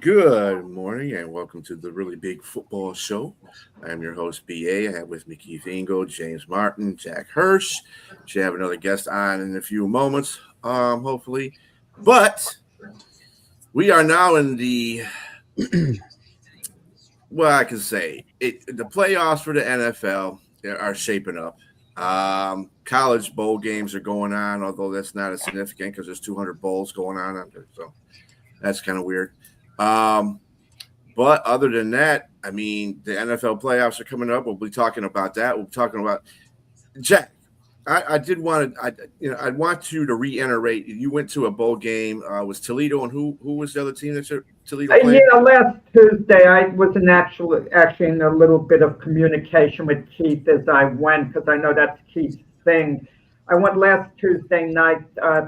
Good morning and welcome to the Really Big Football Show. I am your host, BA. I have with me Keith Ingo, James Martin, Jack Hirsch. Should have another guest on in a few moments, hopefully. But we are now in the, well, I can say, the playoffs for the NFL are shaping up. College bowl games are going on, although that's not as significant because there's 200 bowls going on out there. So that's kind of weird. But other than that, I mean, the NFL playoffs are coming up. We'll be talking about that. We'll be talking about Jack. I want you to reiterate. You went to a bowl game. Was Toledo and who was the other team that Toledo played? Yeah, last Tuesday I was actually in a little bit of communication with Keith as I went because I know that's Keith's thing. I went last Tuesday night,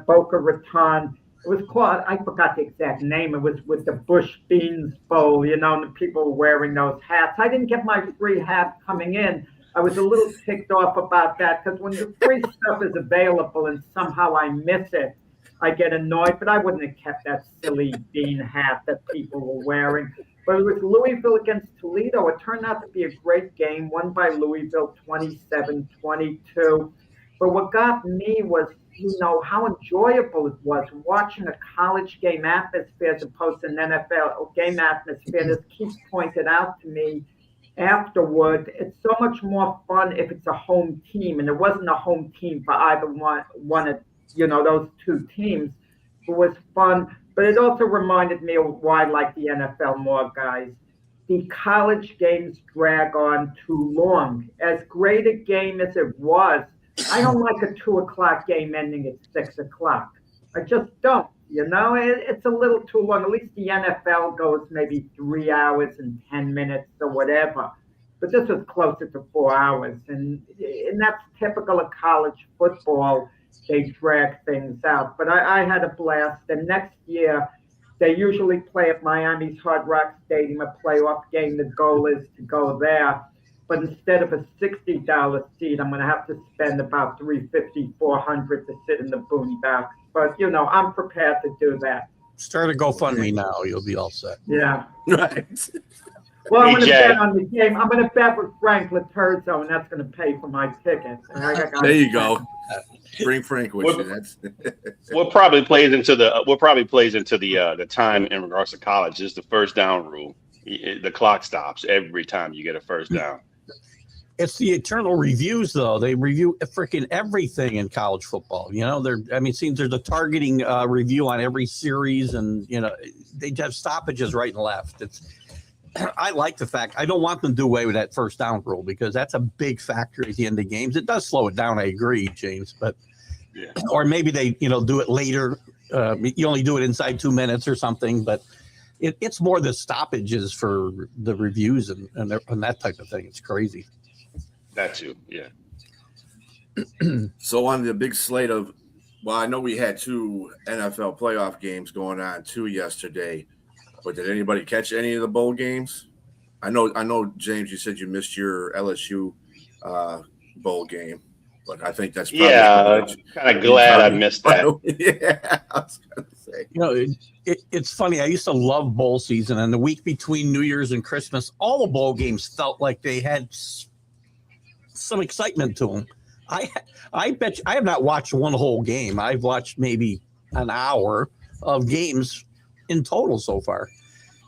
Boca Raton. It was called, I forgot the exact name. It was with the Bush Beans Bowl, and the people were wearing those hats. I didn't get my free hat coming in. I was a little ticked off about that because when the free stuff is available and somehow I miss it, I get annoyed. But I wouldn't have kept that silly bean hat that people were wearing. But it was Louisville against Toledo. It turned out to be a great game, won by Louisville 27-22. But what got me was, how enjoyable it was watching a college game atmosphere as opposed to an NFL game atmosphere. As Keith pointed out to me afterward, it's so much more fun if it's a home team. And it wasn't a home team for either one of, those two teams. It was fun. But it also reminded me of why I like the NFL more, guys. The college games drag on too long. As great a game as it was, I don't like a 2:00 game ending at 6:00. I just don't. It's a little too long. At least the NFL goes maybe 3 hours and 10 minutes or whatever. But this was closer to 4 hours. And that's typical of college football. They drag things out. But I had a blast. And next year, they usually play at Miami's Hard Rock Stadium, a playoff game. The goal is to go there. But instead of a $60 seat, I'm going to have to spend about $350, $400 to sit in the boondocks. But, I'm prepared to do that. Start a GoFundMe now. You'll be all set. Yeah. Right. Well, I'm going to bet on the game. I'm going to bet with Frank Laterzo, and that's going to pay for my ticket. There you go. Bring Frank with you. That's what probably plays into the time in regards to college is the first down rule. The clock stops every time you get a first down. It's the eternal reviews, though. They review freaking everything in college football. It seems there's a targeting review on every series, and they have stoppages right and left. I like the fact I don't want them to do away with that first down rule because that's a big factor at the end of games. It does slow it down. I agree, James, but yeah. Or maybe they do it later. You only do it inside 2 minutes or something, but it's more the stoppages for the reviews and that type of thing. It's crazy. That too, yeah. So on the big slate of, I know we had 2 NFL playoff games going on too yesterday, but did anybody catch any of the bowl games? I know, James, you said you missed your LSU bowl game, but I think that's probably I'm kind of glad I missed that. Yeah, I was gonna say. It's funny. I used to love bowl season, and the week between New Year's and Christmas, all the bowl games felt like they had some excitement to them. I bet I have not watched one whole game. I've watched maybe an hour of games in total so far.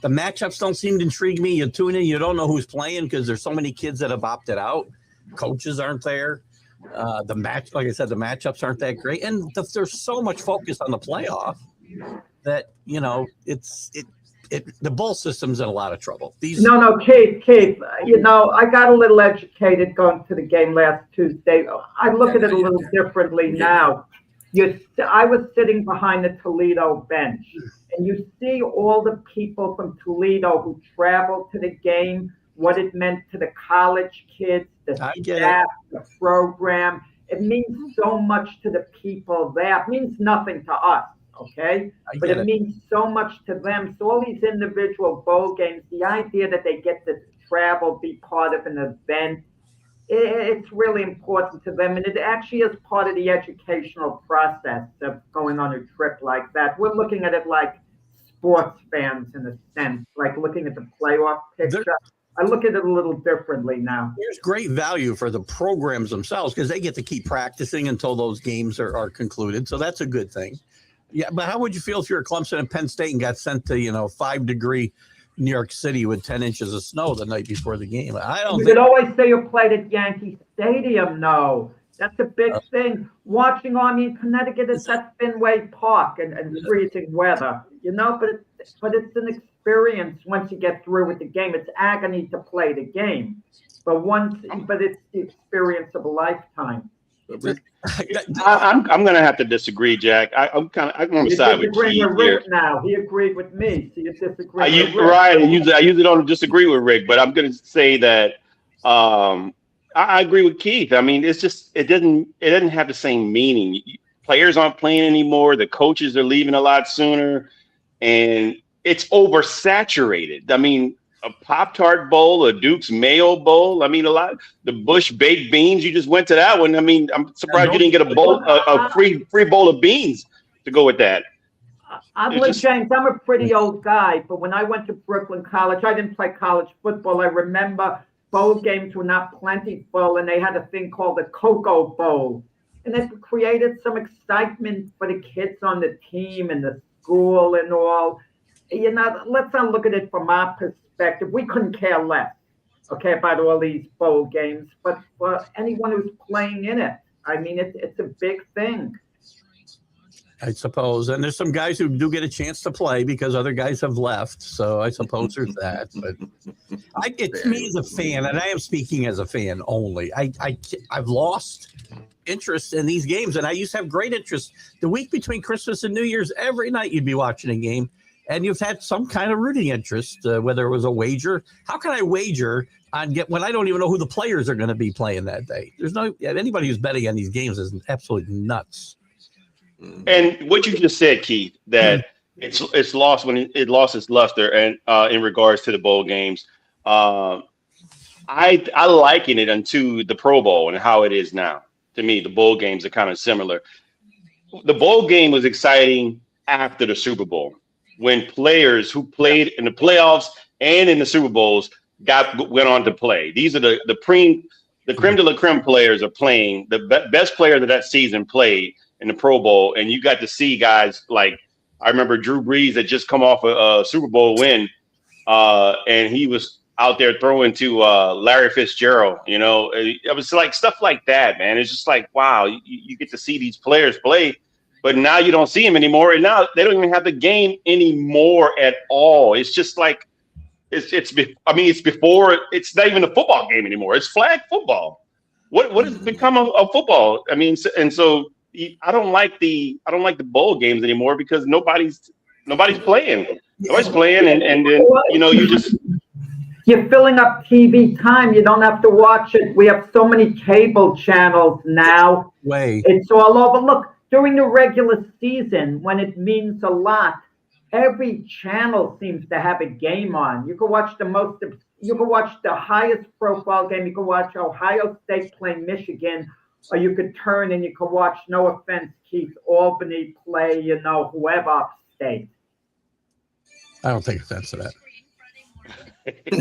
The matchups don't seem to intrigue me. You tune in, you don't know who's playing because there's so many kids that have opted out. Coaches aren't there. Like I said, the matchups aren't that great, and there's so much focus on the playoff that the bowl system's in a lot of trouble. No, Keith, I got a little educated going to the game last Tuesday. I look at it a little differently now. I was sitting behind the Toledo bench, and you see all the people from Toledo who traveled to the game, what it meant to the college kids, the staff, the program. It means so much to the people there. It means nothing to us. Okay, but it means so much to them. So all these individual bowl games, the idea that they get to travel, be part of an event, it's really important to them. And it actually is part of the educational process of going on a trip like that. We're looking at it like sports fans in a sense, like looking at the playoff picture. I look at it a little differently now. There's great value for the programs themselves because they get to keep practicing until those games are concluded. So that's a good thing. Yeah, but how would you feel if you're Clemson and Penn State and got sent to 5-degree New York City with 10 inches of snow the night before the game? You could always say you played at Yankee Stadium. No, that's a big thing. Watching Army in Connecticut, that's Fenway Park and freezing weather. But it's an experience once you get through with the game. It's agony to play the game, but it's the experience of a lifetime. I'm going to have to disagree, Jack. I'm on the side with Keith here. Now he agreed with me, so you disagree. I usually don't disagree with Rick, but I'm going to say that I agree with Keith. I mean, it's just it doesn't have the same meaning. Players aren't playing anymore. The coaches are leaving a lot sooner, and it's oversaturated. I mean, a Pop-Tart bowl, a Duke's Mayo bowl. I mean, the Bush baked beans. You just went to that one. I mean, I'm surprised you didn't get a free bowl of beans to go with that. James, I'm a pretty old guy, but when I went to Brooklyn College, I didn't play college football. I remember bowl games were not plentiful, and they had a thing called the Cocoa Bowl, and it created some excitement for the kids on the team and the school and all. Let's not look at it from our perspective. We couldn't care less, about all these bowl games. But for anyone who's playing in it, I mean, it's a big thing. I suppose. And there's some guys who do get a chance to play because other guys have left. So I suppose there's that. But to me as a fan, and I am speaking as a fan only, I've lost interest in these games. And I used to have great interest. The week between Christmas and New Year's, every night you'd be watching a game. And you've had some kind of rooting interest, whether it was a wager. How can I wager when I don't even know who the players are going to be playing that day? There's anybody who's betting on these games is absolutely nuts. And what you just said, Keith, that it's lost when it lost its luster, and in regards to the bowl games, I liken it unto the Pro Bowl and how it is now. To me, the bowl games are kind of similar. The bowl game was exciting after the Super Bowl, when players who played in the playoffs and in the Super Bowls went on to play. These are the creme de la creme players are playing. The best players of that season played in the Pro Bowl, and you got to see guys like, I remember Drew Brees had just come off a Super Bowl win, and he was out there throwing to Larry Fitzgerald. It was like stuff like that, man. It's just like, wow, you get to see these players play. But now you don't see them anymore, and now they don't even have the game anymore at all. It's just like it's before. It's not even a football game anymore. It's flag football. What has become of football? I mean, and so I don't like the bowl games anymore because nobody's playing. Nobody's playing, and then you're filling up TV time. You don't have to watch it. We have so many cable channels now. It's all over. Look. During the regular season, when it means a lot, every channel seems to have a game on. You can watch the highest profile game. You can watch Ohio State play Michigan, or you could turn and you can watch, no offense, Keith, Albany play, whoever upstate. I don't take offense to that. At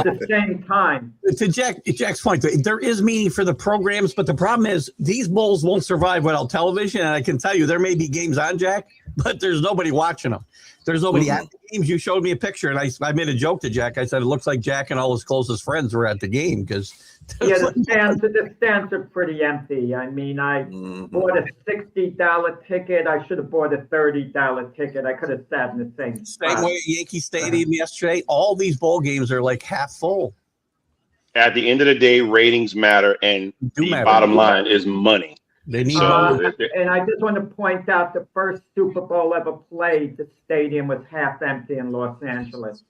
the same time. To Jack's point, there is meaning for the programs, but the problem is these bowls won't survive without television. And I can tell you, there may be games on, Jack, but there's nobody watching them. There's nobody at the games. You showed me a picture, and I made a joke to Jack. I said it looks like Jack and all his closest friends were at the game because the stands are pretty empty. I mean, I bought a $60 ticket. I should have bought a $30 ticket. I could have sat in the same way at Yankee Stadium yesterday. All these bowl games are like half full. At the end of the day, ratings matter, and bottom line is money. They need and I just want to point out the first Super Bowl ever played, the stadium was half empty in Los Angeles.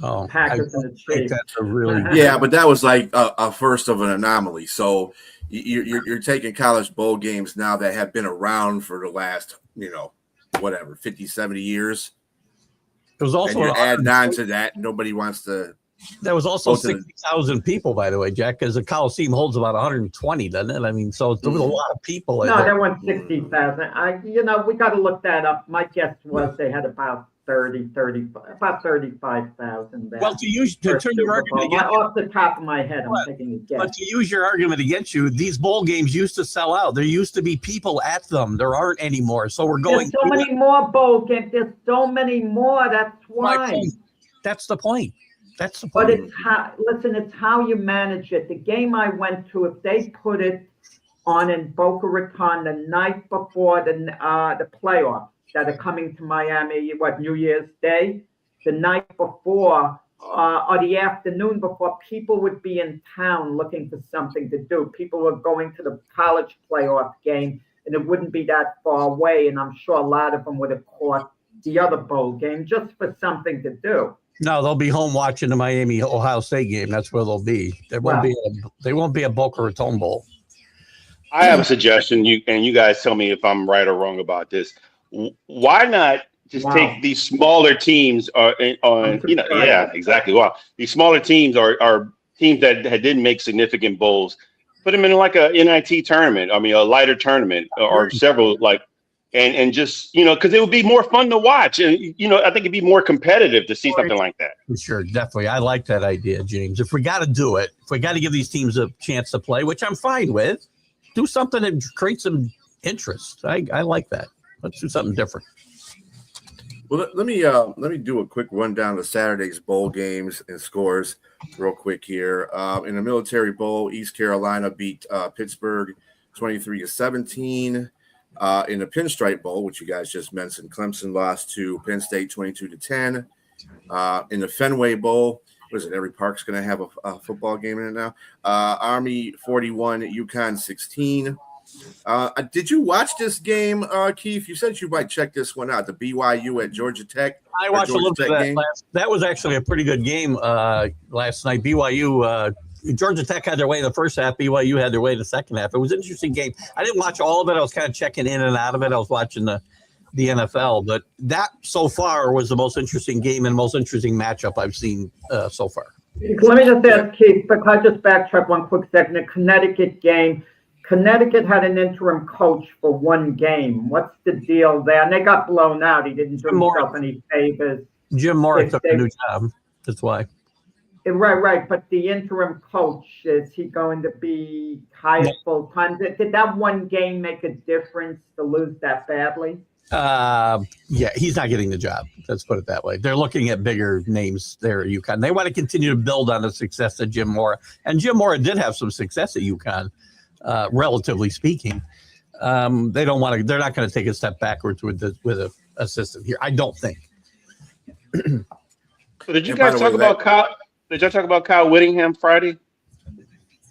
Oh, Packers and the Chiefs. That's a really but that was like a first of an anomaly. So you're taking college bowl games now that have been around for the last 50, 70 years. It was also add on to that. Nobody wants to. There was also 60,000 people, by the way, Jack, because the Coliseum holds about 120, doesn't it? I mean, so there was a lot of people. No, there weren't 60,000. We got to look that up. My guess was they had about 35,000 there. Well, to turn your argument against off the top of my head, I'm taking a guess. But to use your argument against you, these bowl games used to sell out. There used to be people at them. There aren't anymore. So we're going. There's so many more bowl games. There's so many more. That's why. That's the point. That's the point. But it's how you manage it. The game I went to, if they put it on in Boca Raton the night before the playoff that are coming to Miami, New Year's Day, the night before or the afternoon before, people would be in town looking for something to do. People were going to the college playoff game, and it wouldn't be that far away. And I'm sure a lot of them would have caught the other bowl game just for something to do. No, they'll be home watching the Miami Ohio State game. That's where they'll be. They won't be a Boca Raton Bowl. I have a suggestion. You guys tell me if I'm right or wrong about this. Why not just take these smaller teams exactly. Wow. These smaller teams are teams that didn't make significant bowls. Put them in like a NIT tournament. I mean, a lighter tournament or several and just, because it would be more fun to watch. And, I think it'd be more competitive to see something like that. Sure, definitely. I like that idea, James. If we got to do it, if we got to give these teams a chance to play, which I'm fine with, do something that creates some interest. I like that. Let's do something different. Well, let me do a quick rundown of Saturday's bowl games and scores real quick here. In the Military Bowl, East Carolina beat Pittsburgh 23-17. In the Pinstripe Bowl, which you guys just mentioned, Clemson lost to Penn State 22-10. In the Fenway Bowl, what is it? Every park's going to have a football game in it now. Army 41, UConn 16. Did you watch this game, Keith? You said you might check this one out. The BYU at Georgia Tech. I watched a little bit of that. That was actually a pretty good game last night. BYU. Georgia Tech had their way in the first half. BYU had their way in the second half. It was an interesting game. I didn't watch all of it. I was kind of checking in and out of it. I was watching the NFL, but that so far was the most interesting game and most interesting matchup I've seen so far. Let me just ask Keith, but I just backtrack one quick second. The Connecticut game, Connecticut had an interim coach for one game. What's the deal there? And they got blown out. He didn't do himself any favors. Jim Mora took a new job. That's why. Right. But the interim coach, is he going to be hired full time? Did that one game make a difference to lose that badly? Yeah, he's not getting the job. Let's put it that way. They're looking at bigger names there at UConn. They want to continue to build on the success of Jim Mora. And Jim Mora did have some success at UConn, relatively speaking. They don't want to. They're not going to take a step backwards with an assistant here. I don't think. So did you guys talk about Kyle? Did y'all talk about Kyle Whittingham Friday?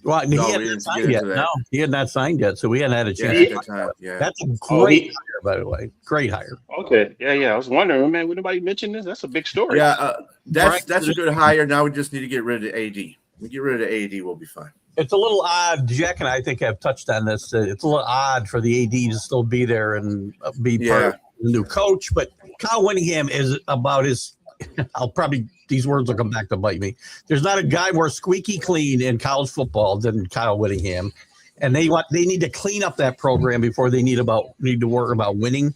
Well, he hadn't signed yet. No, he had not signed yet, so we hadn't had a chance. That's a great hire, by the way. Great hire. Okay. Yeah. I was wondering, man, would nobody mention this? That's a big story. Yeah, that's a good hire. Now we just need to get rid of the AD. We get rid of the AD, we'll be fine. It's a little odd. Jack and I think have touched on this. It's a little odd for the AD to still be there and be part of the new coach. But Kyle Whittingham is about his. These words will come back to bite me. There's not a guy more squeaky clean in college football than Kyle Whittingham, and they need to clean up that program before they need to worry about winning.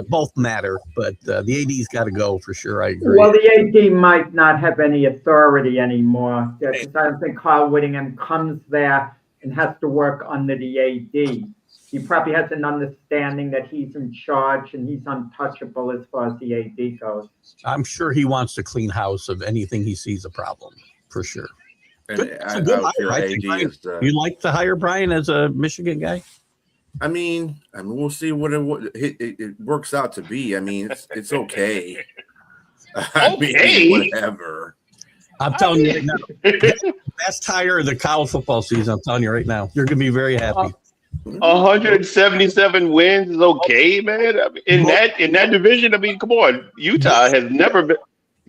Both matter, but the AD's got to go for sure. I agree. Well, the AD might not have any authority anymore because I don't think Kyle Whittingham comes there and has to work under the AD. He probably has an understanding that he's in charge and he's untouchable as far as the AD goes. I'm sure he wants to clean house of anything he sees a problem, for sure. And You like to hire Brian as a Michigan guy? I mean, we'll see what it works out to be. I mean, it's okay. I mean, whatever. I'm telling you right now, best hire of the college football season. I'm telling you right now, you're going to be very happy. 177 wins is okay, man. I mean, in that division, I mean, come on, Utah has never been.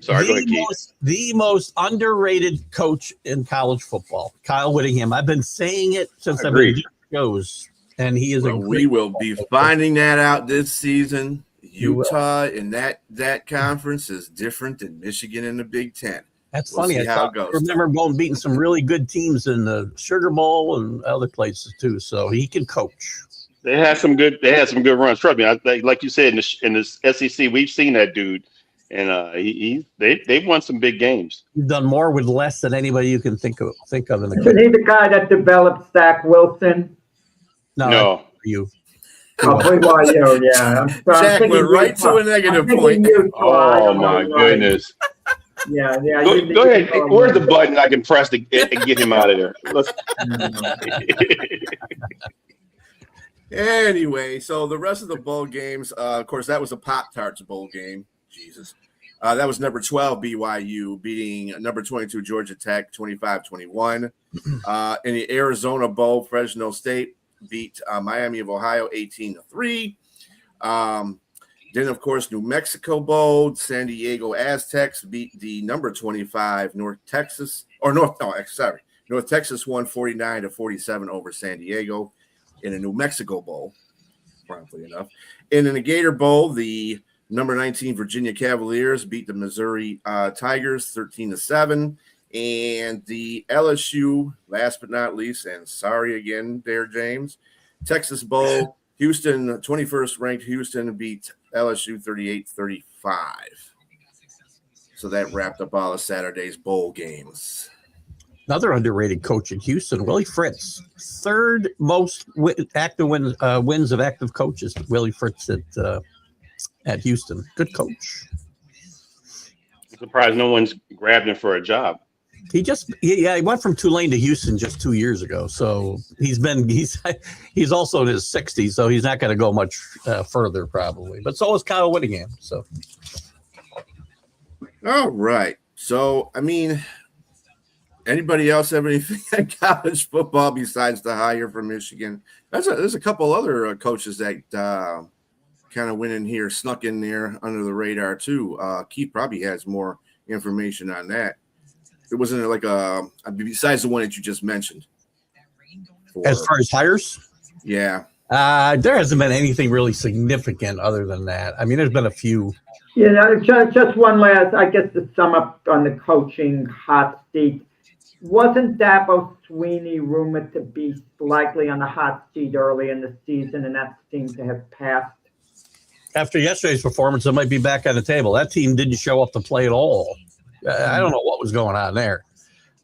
Sorry, go ahead, Keith. The most underrated coach in college football, Kyle Whittingham. I've been saying it since I've been doing shows. And he is we will be finding that out this season. Utah in that conference is different than Michigan in the Big Ten. That's funny. I remember going beating some really good teams in the Sugar Bowl and other places too. So he can coach. They had some good runs. Trust me. Like you said in the SEC, we've seen that dude, and they've won some big games. He's done more with less than anybody you can think of in the country. Isn't he the guy that developed Zach Wilson? No. You. BYU, yeah. Jack went right to a negative point. Oh, my goodness. Yeah. Go ahead. Where's the button I can press to get him out of there? Anyway, so the rest of the bowl games, of course, that was a Pop-Tarts bowl game. Jesus. That was number 12 BYU beating number 22 Georgia Tech 25-21. In the Arizona Bowl, Fresno State beat Miami of Ohio 18-3. Then, of course, New Mexico Bowl, San Diego Aztecs beat the number 25 North Texas won 49-47 over San Diego in a New Mexico Bowl, promptly enough. And in the Gator Bowl, the number 19 Virginia Cavaliers beat the Missouri Tigers 13-7. And the LSU, last but not least, and sorry again there, James, Texas Bowl, Houston, 21st ranked Houston beat LSU 38-35. So that wrapped up all of Saturday's bowl games. Another underrated coach in Houston, Willie Fritz. Third most active wins of active coaches, Willie Fritz at Houston. Good coach. I'm surprised no one's grabbed him for a job. He went from Tulane to Houston just 2 years ago. So he's also in his 60s, so he's not going to go much further probably. But so is Kyle Whittingham. So, all right. So I mean, anybody else have anything on college football besides the hire from Michigan? There's a couple other coaches that kind of went in here, snuck in there under the radar too. Keith probably has more information on that. It wasn't like besides the one that you just mentioned. As far as hires? Yeah. There hasn't been anything really significant other than that. I mean, there's been a few. Yeah, just one last, I guess, to sum up on the coaching hot seat. Wasn't Dabo Swinney rumored to be likely on the hot seat early in the season, and that seemed to have passed? After yesterday's performance, it might be back on the table. That team didn't show up to play at all. I don't know what was going on there.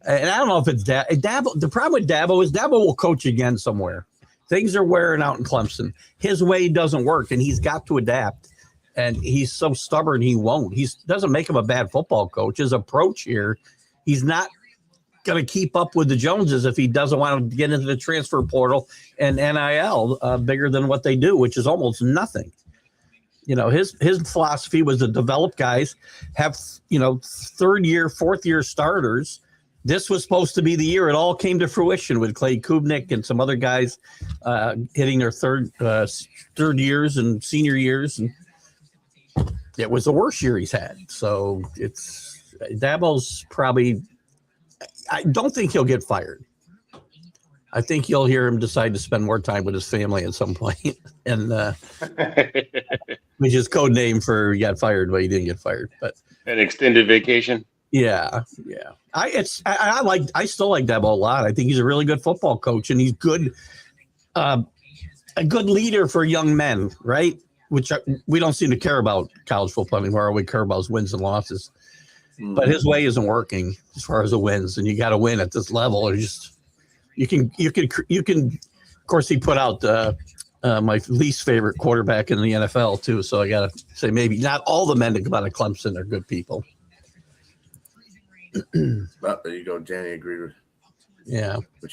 And I don't know if it's Dabo. The problem with Dabo is Dabo will coach again somewhere. Things are wearing out in Clemson. His way doesn't work, and he's got to adapt. And he's so stubborn, he won't. He doesn't make him a bad football coach. His approach here, he's not going to keep up with the Joneses if he doesn't want to get into the transfer portal and NIL bigger than what they do, which is almost nothing. You know, his philosophy was to develop guys, have, third year, fourth year starters. This was supposed to be the year. It all came to fruition with Clay Kubnik and some other guys hitting their third years and senior years. And it was the worst year he's had. So Dabo's probably, I don't think he'll get fired. I think you'll hear him decide to spend more time with his family at some point, and which is code name for he got fired, but he didn't get fired. But an extended vacation. Yeah. I still like Dabo a lot. I think he's a really good football coach, and he's good, a good leader for young men. Right? we don't seem to care about college football anymore. All we care about is wins and losses. But his way isn't working as far as the wins, and you got to win at this level. Or you can. Of course, he put out my least favorite quarterback in the NFL too. So I got to say, maybe not all the men that come out of Clemson are good people. But there you go, Danny. Agreed with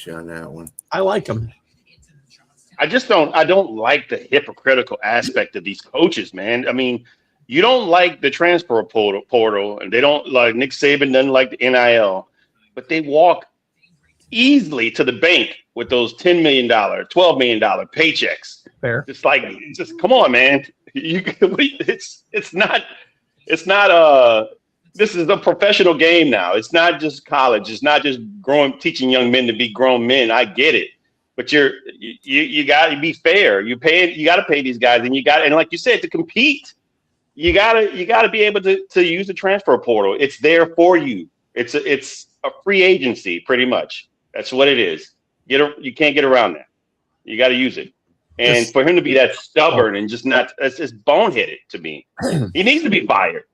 you on that one. I like him. I don't like the hypocritical aspect of these coaches, man. I mean, you don't like the transfer portal, and they don't like Nick Saban doesn't like the NIL, but they walk easily to the bank with those $10 million, $12 million paychecks. Fair. Just come on, man. It's not this is a professional game now. It's not just college. It's not just teaching young men to be grown men. I get it. But you got to be fair. You got to pay these guys, and like you said, to compete, you got to be able to use the transfer portal. It's there for you. It's a free agency, pretty much. That's what it is. You can't get around that. You got to use it. And for him to be that stubborn and just not, that's just boneheaded to me. He needs to be fired.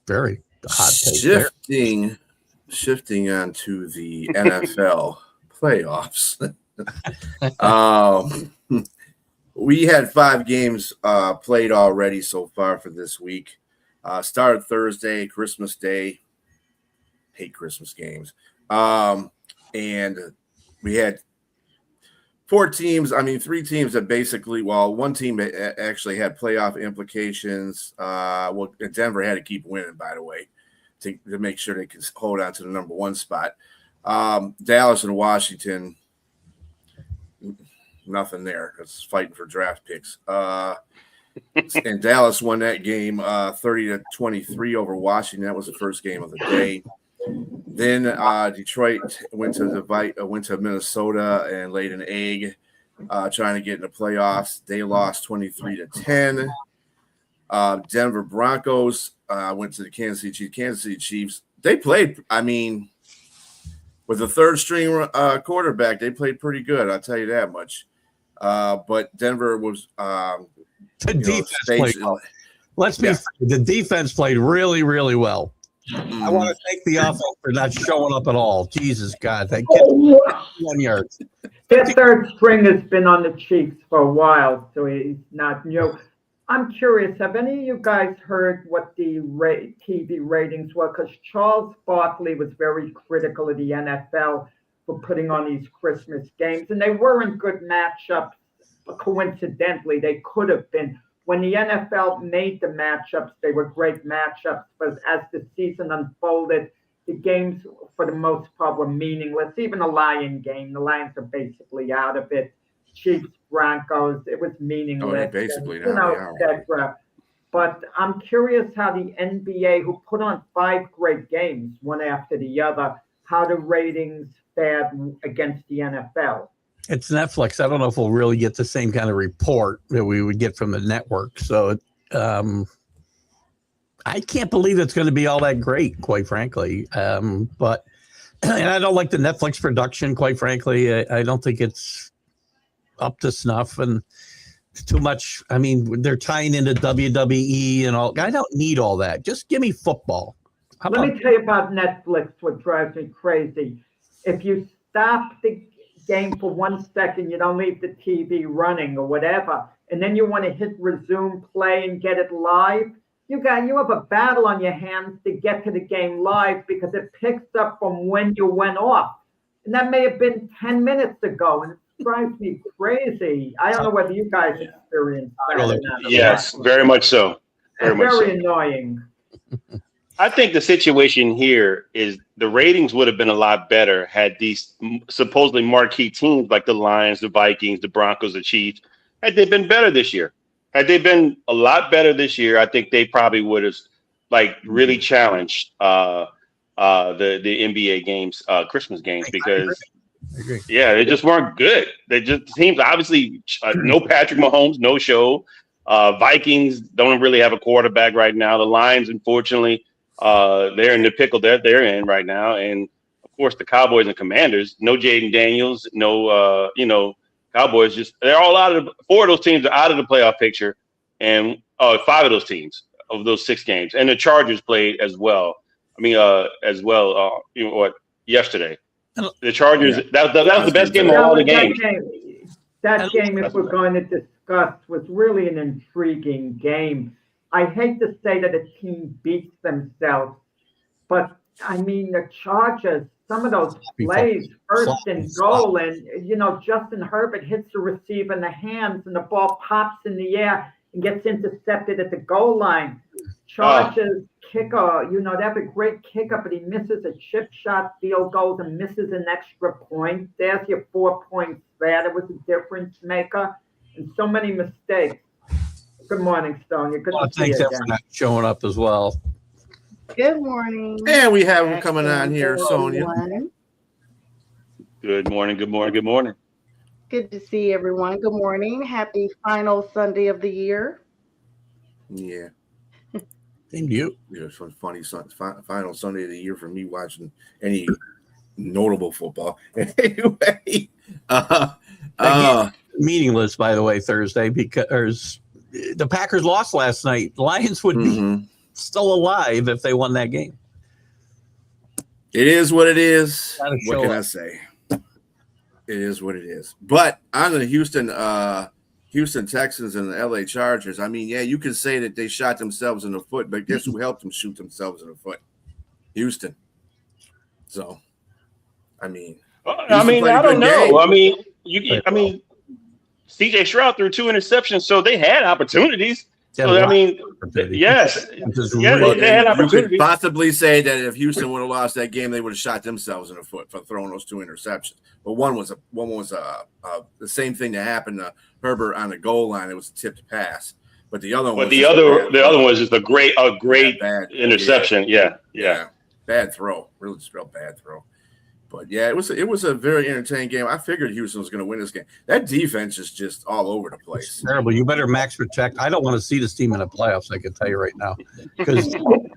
Very hot take. Shifting onto the NFL playoffs. We had 5 games played already so far for this week. Started Thursday, Christmas Day. Hate Christmas games. And we had 4 teams. 3 teams that basically, one team actually had playoff implications. Denver had to keep winning, by the way, to make sure they can hold on to the number 1 spot. Dallas and Washington, nothing there because fighting for draft picks. And Dallas won that game 30-23 over Washington. That was the first game of the day. Then Detroit went to Minnesota and laid an egg, trying to get in the playoffs. They lost 23-10. Denver Broncos went to the Kansas City Chiefs. Kansas City Chiefs, they played, with a third-string quarterback, they played pretty good. I'll tell you that much. But Denver was the defense played well. The defense played really, really well. I want to thank the offense for not showing up at all. Jesus God, that kid 1 yard. Their third string has been on the Chiefs for a while, so he's not new. I'm curious, have any of you guys heard what the TV ratings were? Because Charles Barkley was very critical of the NFL for putting on these Christmas games, and they weren't good matchups. Coincidentally, they could have been. When the NFL made the matchups, they were great matchups, but as the season unfolded, the games, for the most part, were meaningless. Even the Lion game, the Lions are basically out of it. Chiefs, Broncos, it was meaningless. Basically, etc. But I'm curious how the NBA, who put on 5 great games, one after the other, how the ratings fared against the NFL. It's Netflix. I don't know if we'll really get the same kind of report that we would get from the network. So I can't believe it's going to be all that great, quite frankly. But and I don't like the Netflix production, quite frankly. I don't think it's up to snuff and it's too much. They're tying into WWE and all. I don't need all that. Just give me football. Let me tell you about Netflix, what drives me crazy. If you stop the game for 1 second, you don't leave the TV running or whatever, and then you want to hit resume play and get it live, you have a battle on your hands to get to the game live because it picks up from when you went off, and that may have been 10 minutes ago, and it drives me crazy. I don't know whether you guys experience that. Yes, very much so. Very annoying. I think the situation here is the ratings would have been a lot better had these supposedly marquee teams like the Lions, the Vikings, the Broncos, the Chiefs, had they been better this year. Had they been a lot better this year, I think they probably would have really challenged the NBA games, Christmas games, because they just weren't good. They just teams obviously no Patrick Mahomes, no show. Vikings don't really have a quarterback right now. The Lions, unfortunately, they're in the pickle they're in right now, and of course the Cowboys and Commanders. No Jaden Daniels, no Cowboys they're all out of 4 of those teams are out of the playoff picture, and 5 of those teams of those 6 games, and the Chargers played as well. Yesterday. The Chargers, that was the best game of all the games. That game, if we're going to discuss, was really an intriguing game. I hate to say that a team beats themselves, but I mean, the Chargers, some of those plays, 1st and goal, and, Justin Herbert hits the receiver in the hands, and the ball pops in the air and gets intercepted at the goal line. Chargers kicker, they have a great kicker, but he misses a chip shot, field goals, and misses an extra point. There's your 4 points there. That was a difference maker, and so many mistakes. Good morning, Sonja. Good to see you again. Thanks for not showing up as well. Good morning. And we have him coming on here, Sonja. Good morning. Good morning. Good morning. Good to see everyone. Good morning. Happy final Sunday of the year. Yeah. Thank you. Yeah, it's funny final Sunday of the year for me watching any notable football. Anyway, meaningless, by the way, Thursday, because the Packers lost last night. The Lions would be still alive if they won that game. It is what it is. What can I say? It is what it is. But on the Houston Texans and the LA Chargers, I mean, yeah, you can say that they shot themselves in the foot, but guess who helped them shoot themselves in the foot? Houston. So, I mean, I don't know. Game. CJ Stroud threw 2 interceptions, so they had opportunities. Yes. They had opportunities. You could possibly say that if Houston would have lost that game, they would have shot themselves in the foot for throwing those 2 interceptions. But one was the same thing that happened to Herbert on the goal line. It was a tipped pass, but the other one. But the other one was just a great bad interception. Yeah. Bad throw, really just real bad throw. But yeah, it was a very entertaining game. I figured Houston was going to win this game. That defense is just all over the place. It's terrible. You better max protect. I don't want to see this team in the playoffs. I can tell you right now.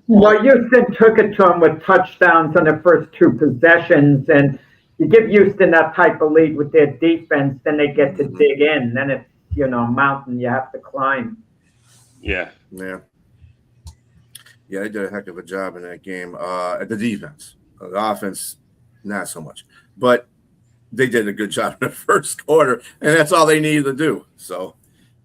Well, Houston took it to them with touchdowns on their first 2 possessions, and you give Houston that type of lead with their defense, then they get to dig in. Then it's a mountain you have to climb. Yeah. They did a heck of a job in that game. At the defense, the offense. Not so much, but they did a good job in the first quarter, and that's all they needed to do. So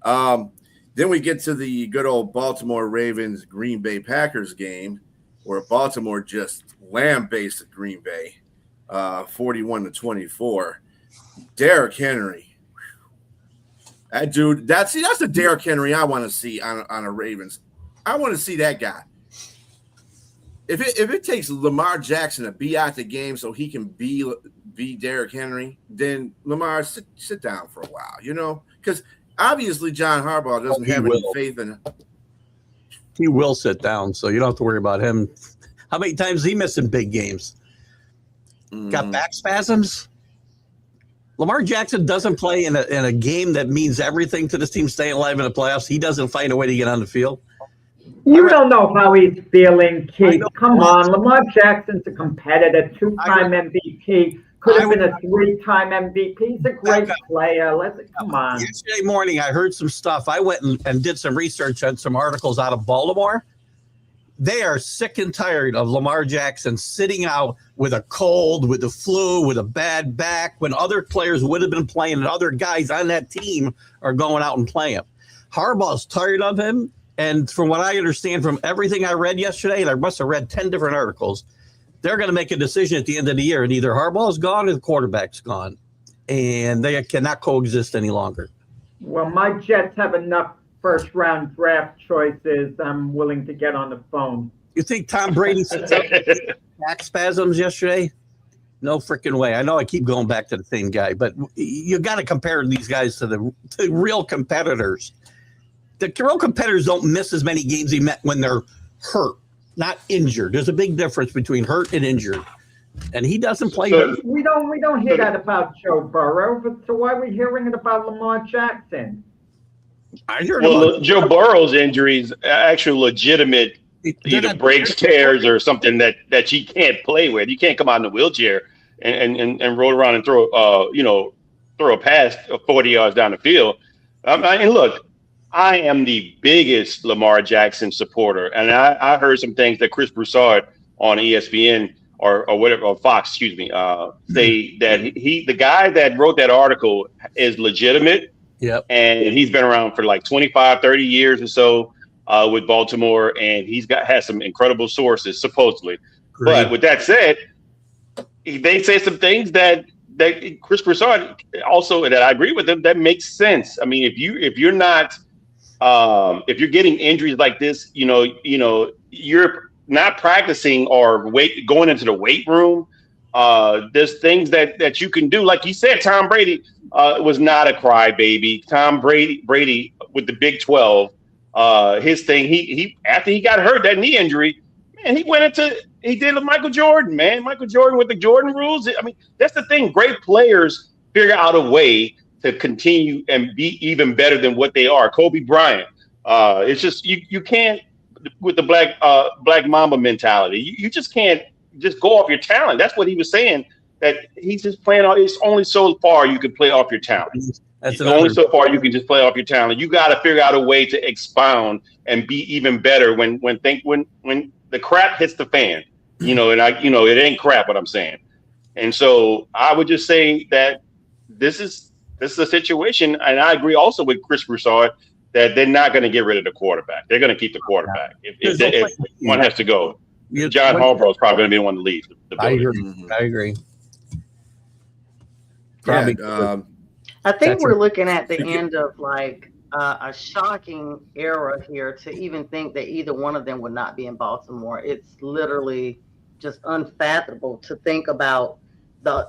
then we get to the good old Baltimore Ravens Green Bay Packers game, where Baltimore just lambasted Green Bay 41-24. Derrick Henry, that dude, that's the Derrick Henry I want to see on a Ravens. I want to see that guy. If it takes Lamar Jackson to be out the game so he can be Derrick Henry, then Lamar sit down for a while, because obviously John Harbaugh doesn't have any faith in him. He will sit down, so you don't have to worry about him. How many times is he missing big games? Got back spasms? Lamar Jackson doesn't play in a game that means everything to this team staying alive in the playoffs. He doesn't find a way to get on the field. You don't know how he's feeling, Keith. Come on. Lamar Jackson's a competitor, 2-time MVP. Could have been a 3-time MVP. He's a great player. Come on. Yesterday morning, I heard some stuff. I went and did some research on some articles out of Baltimore. They are sick and tired of Lamar Jackson sitting out with a cold, with the flu, with a bad back, when other players would have been playing and other guys on that team are going out and playing him. Harbaugh's tired of him. And from what I understand from everything I read yesterday, and I must have read 10 different articles, they're going to make a decision at the end of the year. And either Harbaugh's gone or the quarterback's gone. And they cannot coexist any longer. Well, my Jets have enough first-round draft choices. I'm willing to get on the phone. You think Tom Brady sits out back spasms yesterday? No freaking way. I know I keep going back to the same guy, but you got to compare these guys to the real competitors. The real competitors don't miss as many games when they're hurt, not injured. There's a big difference between hurt and injured, and he doesn't play. We don't hear that about Joe Burrow, but so why are we hearing it about Lamar Jackson? I heard Joe Burrow's injuries actually legitimate, either breaks, tears, or something that you can't play with. You can't come out in a wheelchair and roll around and throw throw a pass 40 yards down the field. And look, I am the biggest Lamar Jackson supporter, and I heard some things that Chris Broussard on ESPN or whatever, or Fox, excuse me, say that the guy that wrote that article is legitimate. Yep. And he's been around for like 25, 30 years or so with Baltimore, and has some incredible sources, supposedly. Great. But with that said, they say some things that Chris Broussard also, that I agree with him, that makes sense. I mean, if you're not if you're getting injuries like this, you're not practicing or going into the weight room. There's things that you can do. Like you said, Tom Brady was not a crybaby. Tom Brady with the Big 12, his thing, he after he got hurt, that knee injury, man, he did a Michael Jordan, man. Michael Jordan with the Jordan rules. I mean, that's the thing. Great players figure out a way to continue and be even better than what they are. Kobe Bryant. It's just you can't, with the black mamba mentality. You just can't just go off your talent. That's what he was saying. That he's just playing off. It's only so far you can play off your talent. It's only so far you can just play off your talent. You got to figure out a way to expound and be even better when the crap hits the fan. And it ain't crap what I'm saying. And so I would just say that this is a situation, and I agree also with Chris Broussard that they're not going to get rid of the quarterback. They're going to keep the quarterback. If one has to go, John Harbaugh is probably going to be the one to leave the building. I agree. Probably. I think we're looking at the end of like a shocking era here to even think that either one of them would not be in Baltimore. It's literally just unfathomable to think about the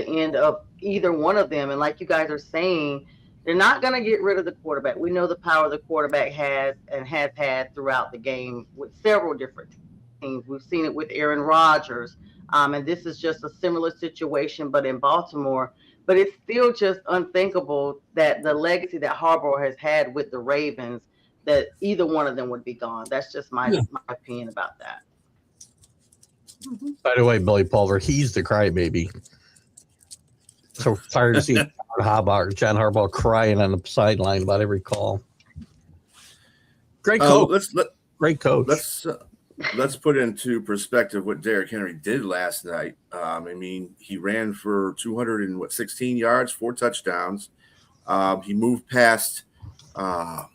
end of either one of them. And like you guys are saying, they're not going to get rid of the quarterback. We know the power the quarterback has and has had throughout the game with several different teams. We've seen it with Aaron Rodgers. And this is just a similar situation, but in Baltimore. But it's still just unthinkable that the legacy that Harbaugh has had with the Ravens, that either one of them would be gone. That's just my opinion about that. By the way, Billy Pulver, he's the crybaby. So tired to see John Harbaugh crying on the sideline about every call. Great coach. Great coach. Let's put into perspective what Derrick Henry did last night. He ran for 216 yards, 4 touchdowns. He moved past. Who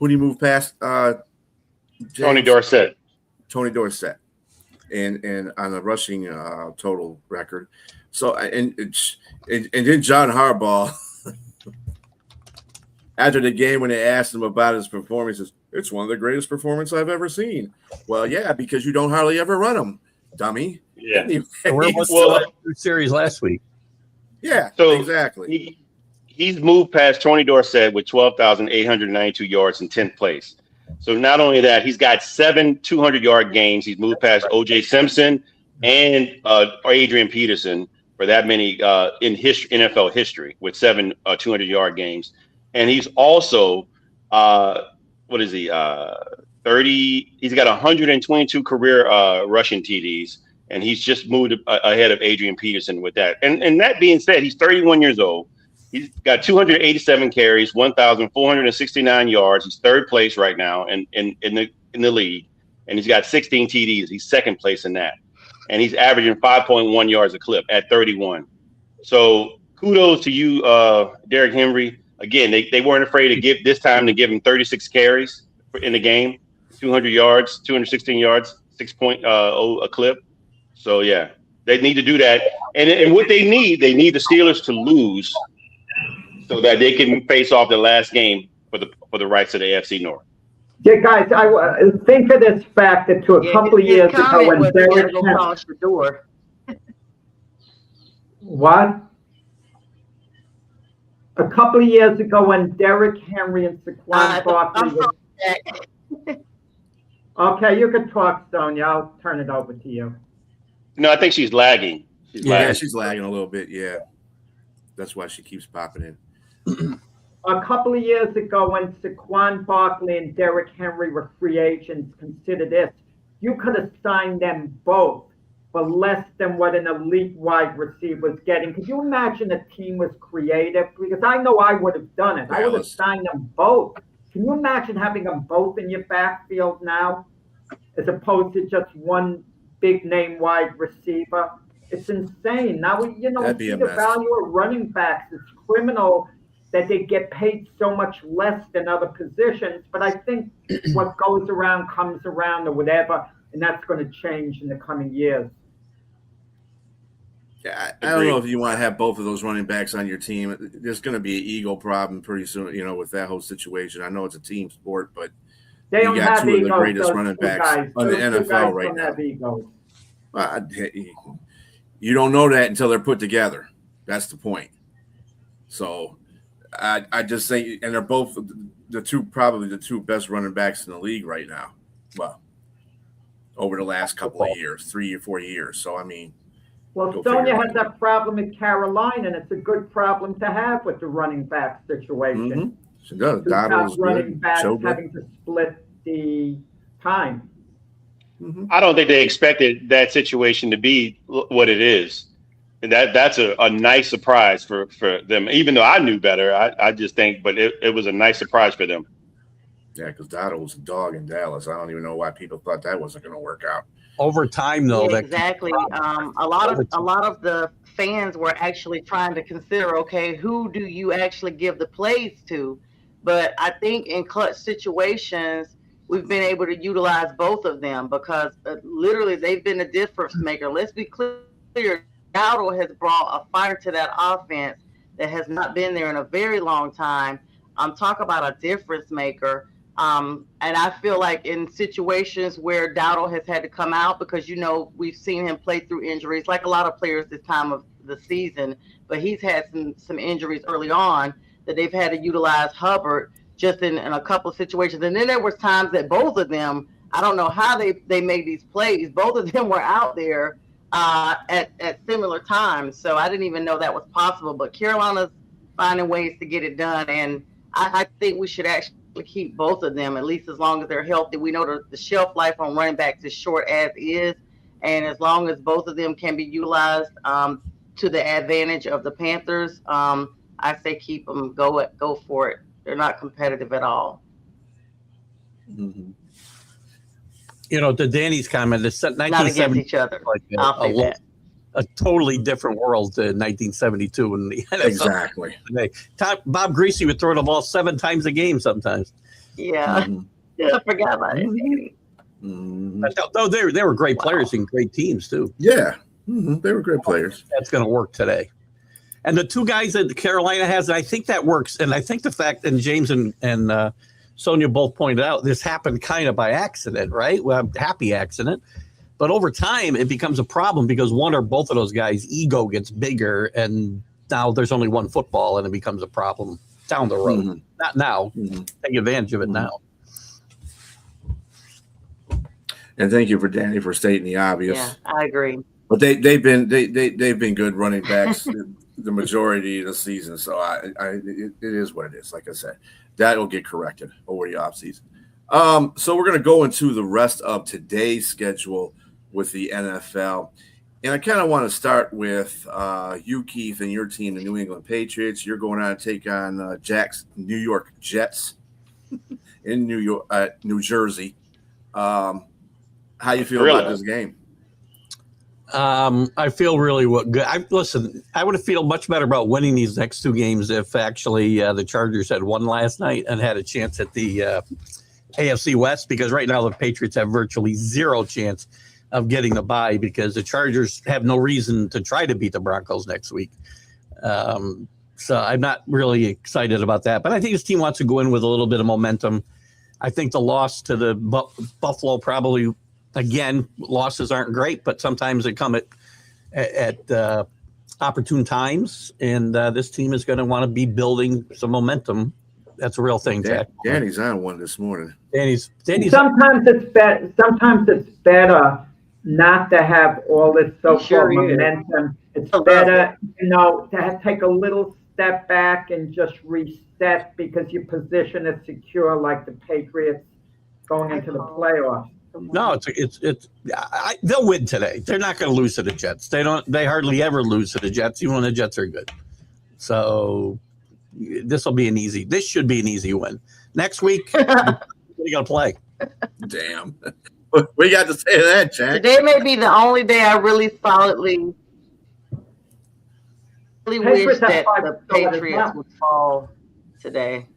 did he move past? Tony Dorsett. Tony Dorsett, and on the rushing total record. So and then John Harbaugh, after the game, when they asked him about his performances, it's one of the greatest performances I've ever seen. Well, yeah, because you don't hardly ever run them, dummy. Yeah. Where was the series last week? Yeah, so exactly. He's moved past Tony Dorsett with 12,892 yards in 10th place. So not only that, he's got 7 200-yard games. He's moved past O.J. Simpson and Adrian Peterson for that many in NFL history with 7 200-yard games. And he's also, 30? He's got 122 career rushing TDs, and he's just moved ahead of Adrian Peterson with that. And that being said, he's 31 years old. He's got 287 carries, 1,469 yards. He's 3rd place right now in the league, and he's got 16 TDs. He's 2nd place in that, and he's averaging 5.1 yards a clip at 31. So kudos to you, Derrick Henry. Again, they weren't afraid to give him 36 carries in the game, 200 yards, 216 yards, 6.0 a clip. So yeah, they need to do that. And what they need the Steelers to lose so that they can face off the last game for the rights of the AFC North. Yeah, guys, I think of this fact that a couple of years ago when Derrick Henry. What? A couple of years ago when Derrick Henry and Saquon Barkley. Okay, you can talk, Sonja. I'll turn it over to you. No, I think she's lagging. She's lagging a little bit. Yeah, that's why she keeps popping in. A couple of years ago when Saquon Barkley and Derrick Henry were free agents, consider this. You could have signed them both but less than what an elite wide receiver was getting. Could you imagine a team was creative? Because I know I would have done it. I would have signed them both. Can you imagine having them both in your backfield now, as opposed to just one big name wide receiver? It's insane. Now we see the value of running backs. It's criminal that they get paid so much less than other positions. But I think what goes around comes around, or whatever, and that's going to change in the coming years. Yeah, I don't know if you want to have both of those running backs on your team. There's going to be an ego problem pretty soon, with that whole situation. I know it's a team sport, but they don't have two egos, of the greatest running backs on the NFL right now. You don't know that until they're put together. That's the point. So I just think, and they're both probably the two best running backs in the league right now. Well, over the last couple of years, 3 or 4 years. So, I mean. Well, Sonja has that problem in Carolina, and it's a good problem to have with the running back situation. Mm-hmm. She does. Running backs having to split the time. Mm-hmm. I don't think they expected that situation to be what it is. And that's a nice surprise for them. Even though I knew better, I just think, but it was a nice surprise for them. Yeah, because Dotto was a dog in Dallas. I don't even know why people thought that wasn't going to work out. Over time, though, exactly. A lot of the fans were actually trying to consider, okay, who do you actually give the plays to? But I think in clutch situations, we've been able to utilize both of them because literally they've been a difference maker. Let's be clear, Dowdle has brought a fire to that offense that has not been there in a very long time. Talk about a difference maker. And I feel like in situations where Dowdle has had to come out because, we've seen him play through injuries like a lot of players this time of the season, but he's had some injuries early on that they've had to utilize Hubbard just in a couple of situations. And then there was times that both of them, I don't know how they made these plays. Both of them were out there at similar times. So I didn't even know that was possible, but Carolina's finding ways to get it done. And I think we should actually keep both of them, at least as long as they're healthy. We know the shelf life on running backs is short as is. And as long as both of them can be utilized to the advantage of the Panthers, I say keep them, go for it. They're not competitive at all. Mm-hmm. To Danny's comment, it's 1970, not against each other. Like a totally different world to 1972 in the NFL. Exactly. Bob Greasy would throw the ball 7 times a game sometimes. Yeah, I forgot about it, Danny. Mm-hmm. No, they were great players and great teams too. Yeah, they were great players. That's going to work today. And the two guys that Carolina has, and I think that works. And I think the fact, and James and Sonja both pointed out, this happened kind of by accident, right? Well, happy accident. But over time, it becomes a problem because one or both of those guys' ego gets bigger, and now there's only one football, and it becomes a problem down the road. Mm-hmm. Not now. Mm-hmm. Take advantage of it now. And thank you for Danny for stating the obvious. Yeah, I agree. But they've been good running backs the majority of the season. So it is what it is. Like I said, that will get corrected over the offseason. So we're going to go into the rest of today's schedule with the NFL. And I kind of want to start with you, Keith, and your team, the New England Patriots. You're going on to take on Jack's New York Jets in New Jersey. How you feel about this game? I feel really good. I would feel much better about winning these next 2 games if actually the Chargers had won last night and had a chance at the AFC West, because right now the Patriots have virtually zero chance of getting the bye because the Chargers have no reason to try to beat the Broncos next week. So I'm not really excited about that. But I think this team wants to go in with a little bit of momentum. I think the loss to the Buffalo probably, again, losses aren't great, but sometimes they come at opportune times. And this team is going to want to be building some momentum. That's a real thing, Jack. Danny's on one this morning. Danny's. Sometimes it's better not to have all this so-called momentum. It's better, to take a little step back and just reset because your position is secure, like the Patriots going into the playoffs. No, they'll win today. They're not going to lose to the Jets. They hardly ever lose to the Jets, even when the Jets are good. So this should be an easy win. Next week, we're going to play. Damn. We got to say that, Jack. Today may be the only day I really solidly wish that the Patriots would fall today.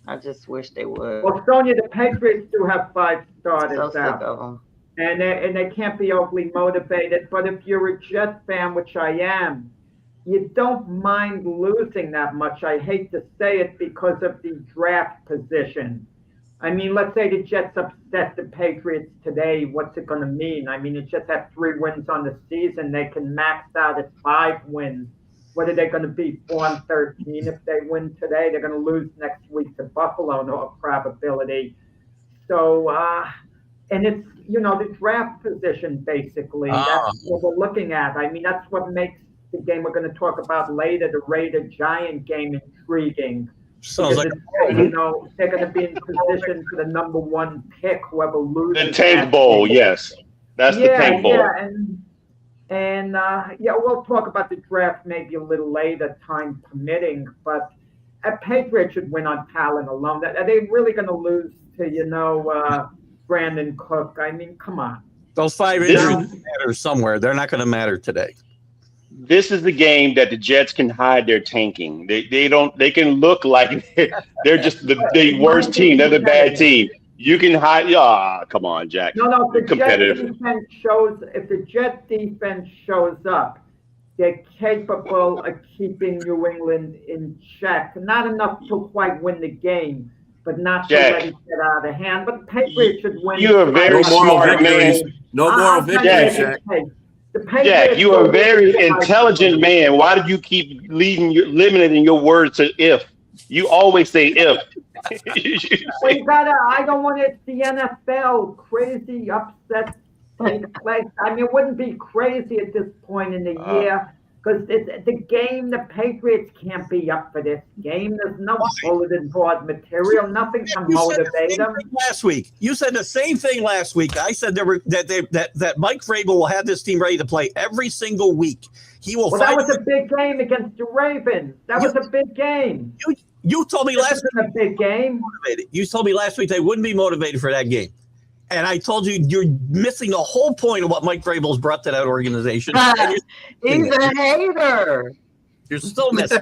I just wish they would. Well, Sonja, the Patriots do have 5 starters So sick out. of them. And they can't be overly motivated. But if you're a Jets fan, which I am, you don't mind losing that much. I hate to say it because of the draft position. I mean, let's say the Jets upset the Patriots today. What's it going to mean? I mean, the Jets have 3 wins on the season. They can max out at 5 wins. What are they going to be, 4-13? If they win today, they're going to lose next week to Buffalo in all probability. So, and it's, the draft position, basically. That's what we're looking at. I mean, that's what makes the game we're going to talk about later, the Raider-Giant game, intriguing. Sounds like they're going to be in position for the number 1 pick, whoever loses. The Tank Bowl, yes. That's the Tank Bowl. Yeah, and we'll talk about the draft maybe a little later, time permitting. But Patriots should win on talent alone. Are they really going to lose to, Brandon Cook? I mean, come on. Those 5 injuries matter somewhere. They're not going to matter today. This is the game that the Jets can hide their tanking. They can look like they're just the worst team. They're the bad team. You can hide. Come on, Jack. No. If the Jet defense shows up, they're capable of keeping New England in check. Not enough to quite win the game, but not to let it get out of hand. But the Patriots should win. You are very smart, man. No moral victories, Jack. Jack, you are a very intelligent man. Why do you keep limiting your words to if? You always say if. I don't want it. The NFL crazy upset take place. I mean, it wouldn't be crazy at this point in the year because the game. The Patriots can't be up for this game. There's no bulletin board material. Nothing to motivate them. Last week, you said the same thing last week. I said that Mike Vrabel will have this team ready to play every single week. He will. Well, that was a big game against the Ravens. That was a big game. You told me last week a big game. You told me last week they wouldn't be motivated for that game. And I told you you're missing the whole point of what Mike Vrabel's brought to that organization. He's a hater. You're still missing.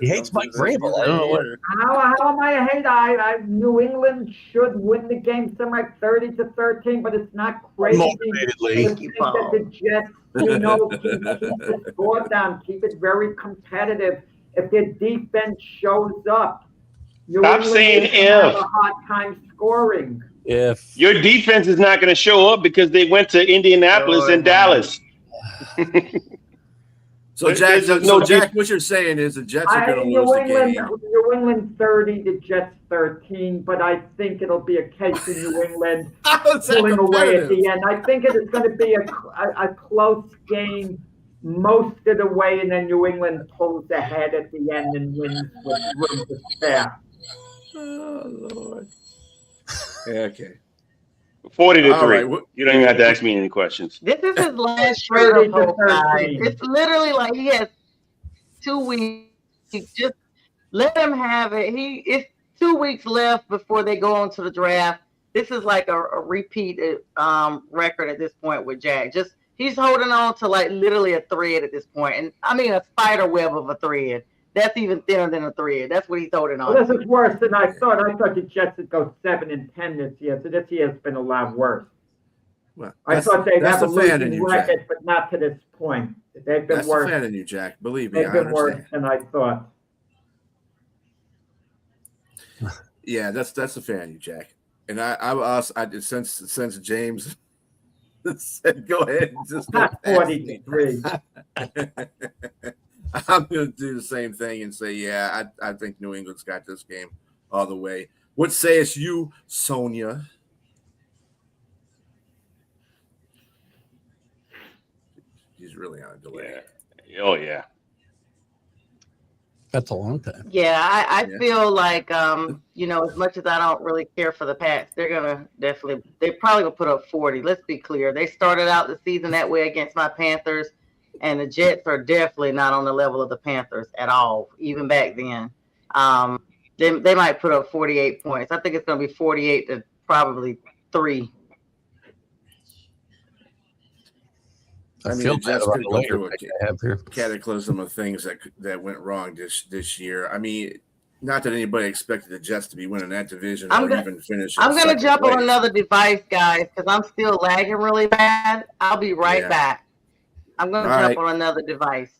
He hates Mike Vrabel. I don't know what. How am I a hater? New England should win the game something like 30-13, but it's not crazy. Motivatedly. That the Jets, keep the score down, keep it very competitive. If their defense shows up, Stop saying have a hard time scoring. If your defense is not going to show up because they went to Indianapolis and Dallas. So Jack, what you're saying is the Jets are going to lose the game. New England 30, the Jets 13, but I think it'll be a case of New England pulling away at the end. I think it is going to be a close game most of the way, and then New England pulls ahead at the end and wins with room to spare. Oh, Lord. Yeah, okay. 40-3. Right. You don't even have to ask me any questions. This is his last shred of hope, guys. It's literally like he has 2 weeks. Just let him have it. It's 2 weeks left before they go on to the draft. This is like a repeat record at this point with Jack. He's holding on to like literally a thread at this point. And I mean a spider web of a thread. That's even thinner than a thread. That's what he's holding on. Well, this is worse than I thought. I thought the Jets would go 7-10 this year. So this year has been a lot worse. Well, I thought they'd have a losing record, but not to this point. They've been worse. That's a fan in you, Jack. Believe me, They've been worse than I thought. Yeah, that's a fan in you, Jack. And I since James said go ahead and just not 43. I'm going to do the same thing and say, I think New England's got this game all the way. What sayest you, Sonja? He's really on a delay. Yeah. Oh, yeah. That's a long time. Yeah, I Yeah. feel like as much as I don't really care for the Pats, they probably will put up 40. Let's be clear. They started out the season that way against my Panthers, and the Jets are definitely not on the level of the Panthers at all, even back then. They might put up 48 points. I think it's going to be 48 to probably 3. I mean, feel the Jets bad about could the go later through pick I have here. a cataclysm of things that went wrong this year. I mean, not that anybody expected the Jets to be winning that division even finish. I'm going to jump on another device, guys, because I'm still lagging really bad. I'll be right back. I'm going to jump on another device.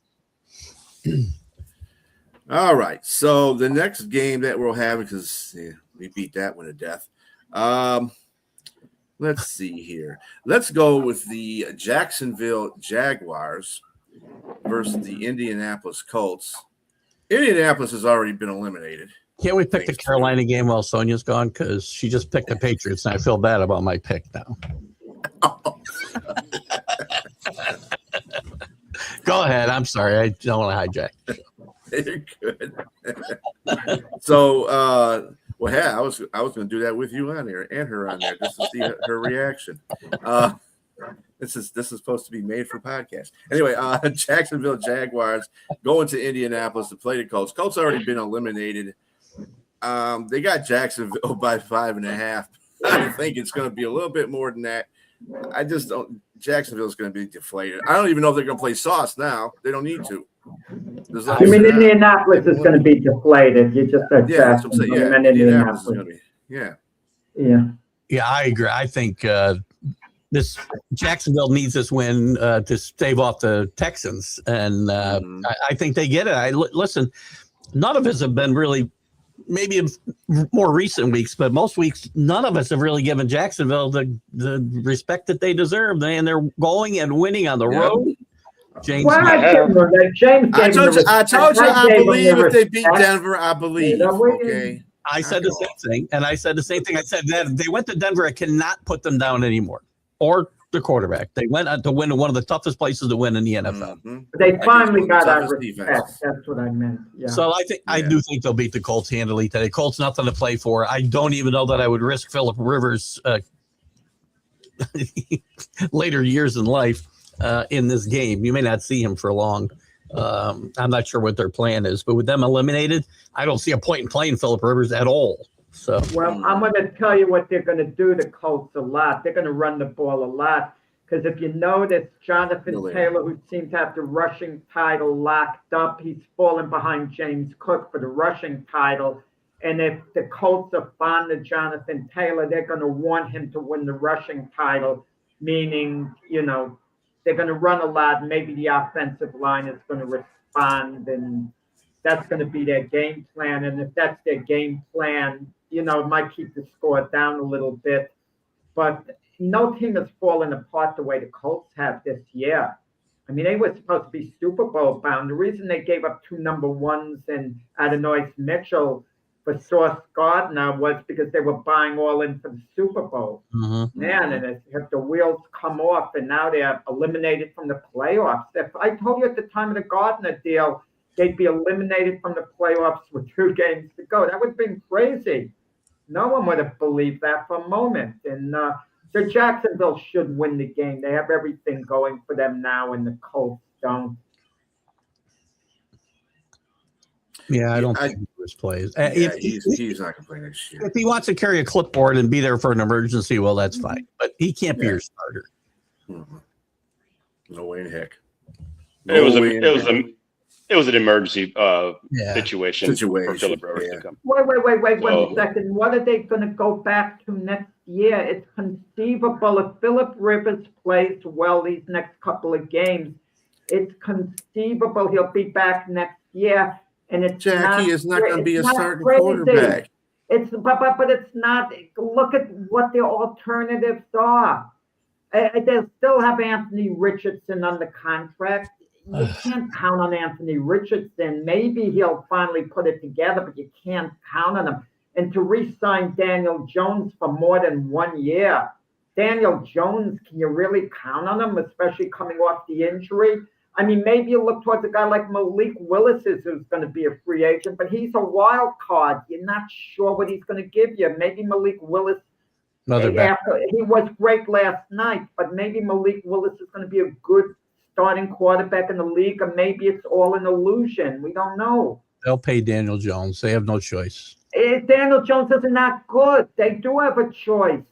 All right. So the next game that we'll have, because we beat that one to death. Let's see here. Let's go with the Jacksonville Jaguars versus the Indianapolis Colts. Indianapolis has already been eliminated. Can't we pick the Carolina game while Sonja's gone? Because she just picked the Patriots, and I feel bad about my pick now. Go ahead. I'm sorry. I don't want to hijack. You're good. So, well, hey, I was going to do that with you on there and her on there just to see her reaction. This is supposed to be made for podcast. Anyway, Jacksonville Jaguars going to Indianapolis to play the Colts. Colts already been eliminated. They got Jacksonville by 5.5. I think it's going to be a little bit more than that. I just don't. Jacksonville's going to be deflated. I don't even know if they're going to play Sauce now. They don't need to. I mean, Indianapolis is going to be deflated. You just said Jacksonville. Yeah, Indianapolis is going to be. Yeah, I agree. I think this Jacksonville needs this win to stave off the Texans, and I think they get it. Listen, none of us have been really, maybe in more recent weeks, but most weeks, none of us have really given Jacksonville the respect that they deserve. And they're going and winning on the road. James, I told you. I believe if they beat Denver, I believe. Okay. I said the same thing, and I said the same thing. I said that they went to Denver. I cannot put them down anymore, or the quarterback. They went to win one of the toughest places to win in the NFL. Mm-hmm. They finally got our respect. That's what I meant. Yeah. So I do think they'll beat the Colts handily today. Colts nothing to play for. I don't even know that I would risk Phillip Rivers later years in life in this game. You may not see him for long. I'm not sure what their plan is, but with them eliminated, I don't see a point in playing Phillip Rivers at all. So, well, I'm going to tell you what they're going to do to Colts a lot. They're going to run the ball a lot because if you notice, Jonathan Taylor, who seems to have the rushing title locked up, he's fallen behind James Cook for the rushing title. And if the Colts are fond of Jonathan Taylor, they're going to want him to win the rushing title, meaning, they're going to run a lot. And maybe the offensive line is going to respond, and that's going to be their game plan. And if that's their game plan, it might keep the score down a little bit. But no team has fallen apart the way the Colts have this year. I mean, they were supposed to be Super Bowl bound. The reason they gave up 2 number ones and Adonai Mitchell for Sauce Gardner was because they were buying all in for the Super Bowl. Mm-hmm. Man, and if the wheels come off and now they're eliminated from the playoffs. If I told you at the time of the Gardner deal, they'd be eliminated from the playoffs with 2 games to go, that would have been crazy. No one would have believed that for a moment. And so Jacksonville should win the game. They have everything going for them now, and the Colts don't. Yeah, I don't think Lewis plays. He's not going to play next year. If he wants to carry a clipboard and be there for an emergency, well, that's fine. But he can't be your starter. Mm-hmm. No way in heck. It was an emergency situation for Phillip Rivers to come. Wait 1 second. What are they going to go back to next year? It's conceivable if Phillip Rivers plays well these next couple of games. It's conceivable he'll be back next year. And it's Jackie is not going to be a starting quarterback. But it's not. Look at what the alternatives are. They still have Anthony Richardson under contract. You can't count on Anthony Richardson. Maybe he'll finally put it together, but you can't count on him. And to re-sign Daniel Jones for more than 1 year, Daniel Jones, can you really count on him, especially coming off the injury? I mean, maybe you look towards a guy like Malik Willis who's going to be a free agent, but he's a wild card. You're not sure what he's going to give you. Maybe Malik Willis, he was great last night, but maybe Malik Willis is going to be a good starting quarterback in the league, or maybe it's all an illusion. We don't know. They'll pay Daniel Jones. They have no choice. Daniel Jones is not good. They do have a choice.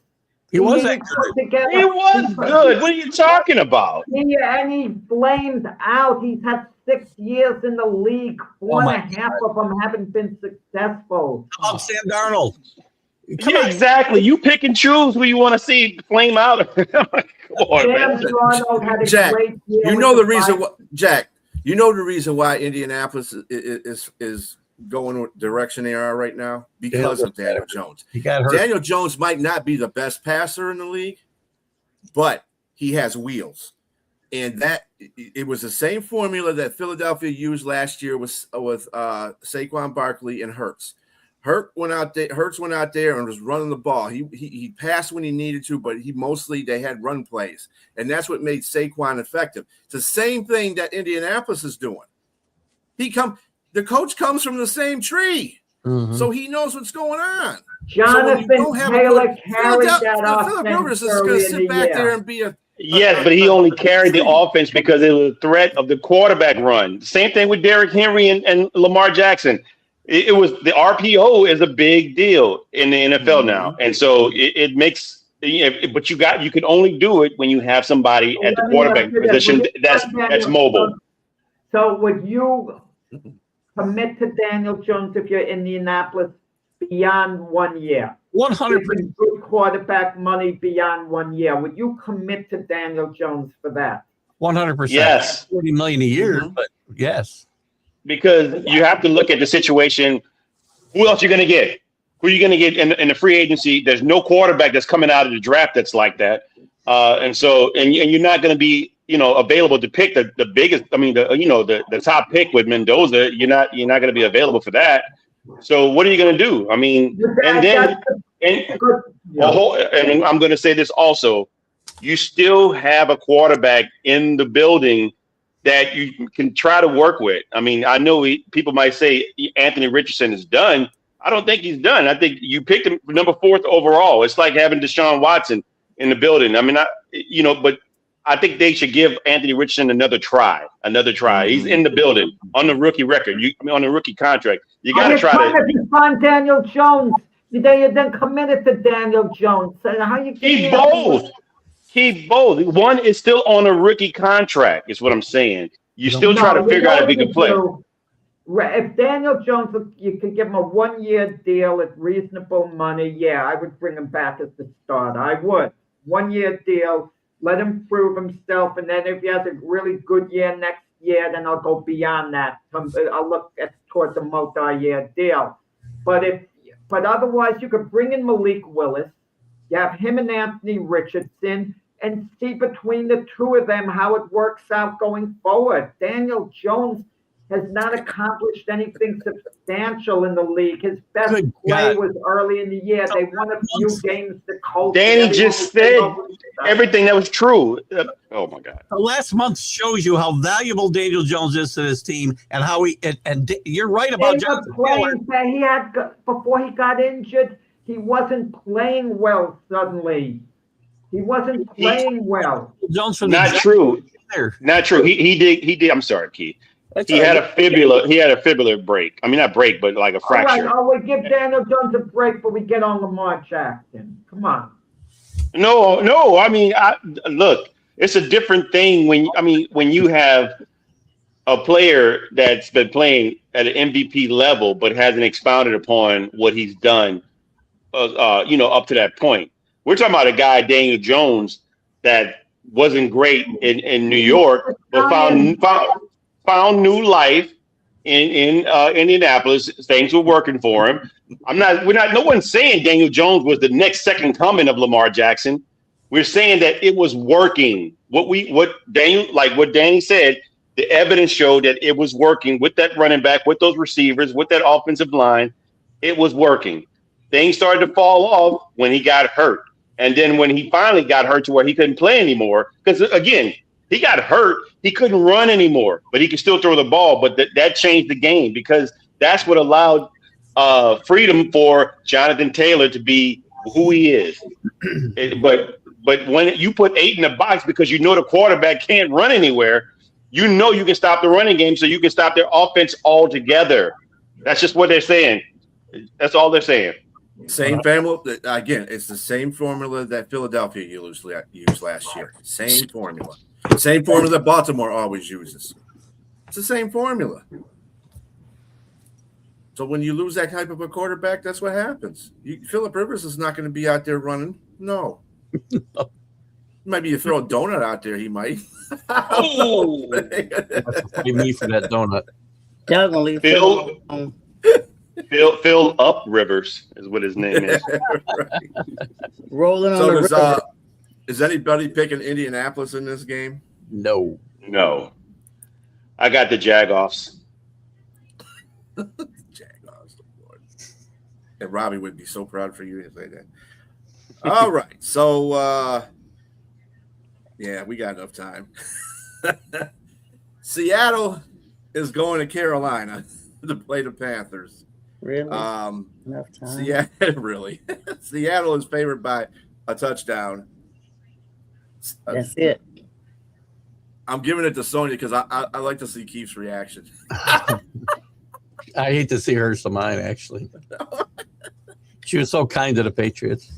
He was good. He was good. What are you talking about? And he blamed out. He's had 6 years in the league. Four and a half of them haven't been successful. How about Sam Darnold? Yeah, exactly. You pick and choose who you want to see flame out. Come on, man. Darnold had a Jack, great year. you know the reason why, Jack. You know the reason why Indianapolis is going the direction they are right now because of Daniel Jones. He got hurt. Daniel Jones might not be the best passer in the league, but he has wheels, and that it was the same formula that Philadelphia used last year with Saquon Barkley and Hurts. Hurts went out there and was running the ball. He passed when he needed to, but they had run plays, and that's what made Saquon effective. It's the same thing that Indianapolis is doing. The coach comes from the same tree, so he knows what's going on. Jonathan Taylor carried that offense. Philip Rivers is going to sit back there and be a yes, but he only carried the offense because it was a threat of the quarterback run. Same thing with Derrick Henry and Lamar Jackson. It was the RPO is a big deal in the NFL now, and so it makes. But you can only do it when you have somebody at the quarterback position that's mobile. So would you commit to Daniel Jones if you're Indianapolis beyond 1 year? 100%. Good quarterback money beyond 1 year. Would you commit to Daniel Jones for that? 100%. Yes. $40 million a year, but yes. Because you have to look at the situation. Who else you're going to get? Who are you going to get in the free agency? There's no quarterback that's coming out of the draft that's like that, and you're not going to be available to pick the biggest. I mean the top pick with Mendoza. You're not going to be available for that. So what are you going to do? I mean, and I'm going to say this also. You still have a quarterback in the building that you can try to work with. I mean, I know people might say Anthony Richardson is done. I don't think he's done. I think you picked him number 4th overall. It's like having Deshaun Watson in the building. I mean, but I think they should give Anthony Richardson another try. He's in the building on the rookie record. On the rookie contract. You got to try to. If you find Daniel Jones, you then committed to Daniel Jones. So how you keep both? Keep both. One is still on a rookie contract, is what I'm saying. You still try to figure out if he can play. If Daniel Jones, you could give him a 1-year deal at reasonable money, yeah, I would bring him back as the starter. I would. 1-year deal, let him prove himself, and then if he has a really good year next year, then I'll go beyond that. I'll look towards a multi-year deal. But otherwise, you could bring in Malik Willis. You have him and Anthony Richardson, and see between the two of them how it works out going forward. Daniel Jones has not accomplished anything substantial in the league. His best play was early in the year. They won a few games. The Colts. Danny just said everything that was true. Oh my God! The last month shows you how valuable Daniel Jones is to this team, and how and you're right about Jonathan Taylor. He had before he got injured. He wasn't playing well. Suddenly, he wasn't playing well. Jones from not true. Not true. He did. I'm sorry, Keith. He had a fibula break. I mean, not break, but like a fracture. All right. We give Daniel Jones a break, but we get on Lamar Jackson. Come on. No. I mean, look, it's a different thing when you have a player that's been playing at an MVP level, but hasn't expounded upon what he's done, up to that point. We're talking about a guy, Daniel Jones, that wasn't great in New York, but found new life in Indianapolis. Things were working for him. No one's saying Daniel Jones was the next second coming of Lamar Jackson. We're saying that it was working. What Danny said, the evidence showed that it was working with that running back, with those receivers, with that offensive line. It was working. Things started to fall off when he got hurt. And then when he finally got hurt to where he couldn't play anymore, because again, He got hurt. He couldn't run anymore, but he could still throw the ball. But that changed the game because that's what allowed freedom for Jonathan Taylor to be who he is. But when you put 8 in the box because you know the quarterback can't run anywhere, you know you can stop the running game so you can stop their offense altogether. That's just what they're saying. That's all they're saying. Same formula. Again, it's the same formula that Philadelphia used last year. Same formula. Same formula that Baltimore always uses. It's the same formula. So when you lose that type of a quarterback, that's what happens. Phillip Rivers is not going to be out there running. No. Maybe you throw a donut out there, he might. Oh, Pay me for that donut. Y'all gonna leave Phil Up Rivers is what his name is. Right. rolling on So the river. is anybody picking Indianapolis in this game? No. No. I got the Jagoffs. Jaguars, Lord. And Robbie would be so proud for you to say that. All right. So, yeah, we got enough time. Seattle is going to Carolina to play the Panthers. Really? Enough time. Seattle, really. Seattle is favored by a touchdown. That's it. I'm giving it to Sonja because I like to see Keith's reaction. I hate to see hers to mine, actually. She was so kind to the Patriots.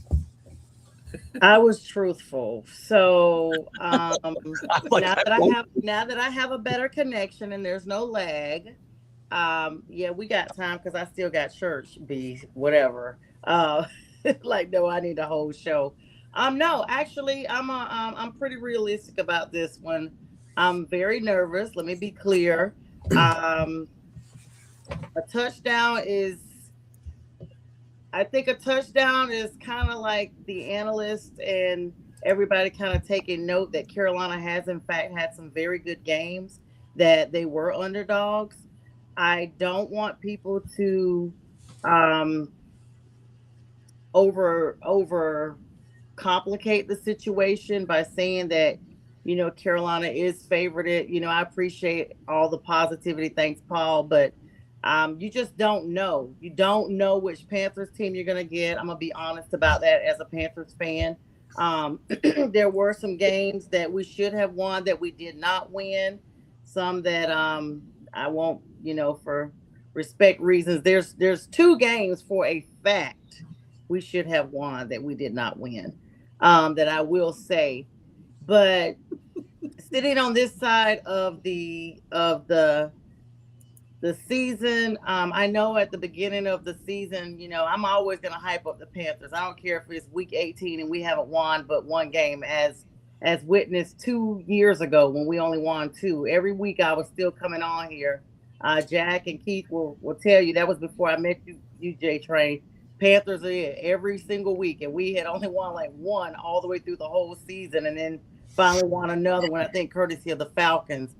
I was truthful. So Like, now that I have a better connection and there's no lag, yeah, we got time because I still got church, whatever. Like, no, I need the whole show. No, actually, I'm pretty realistic about this one. I'm very nervous. Let me be clear. A touchdown is. I think a touchdown is kind of like the analysts and everybody kind of taking note that Carolina has, in fact, had some very good games, that they were underdogs. I don't want people to over complicate the situation by saying that, you know, Carolina is favored. You know, I appreciate all the positivity. Thanks, Paul. But you just don't know. You don't know which Panthers team you're going to get. I'm going to be honest about that as a Panthers fan. There were some games that we should have won that we did not win. Some that I won't, you know, for respect reasons. There's 2 games for a fact we should have won that we did not win, that I will say. But sitting on this side of the season, I know at the beginning of the season, you know, I'm always going to hype up the Panthers. I don't care if it's week 18 and we haven't won but one game, as witnessed 2 years ago when we only won 2. Every week I was still coming on here. Jack and Keith will tell you that was before I met you JTrain. Panthers are it every single week, and we had only won like 1 all the way through the whole season, and then finally won another one, I think, courtesy of the Falcons.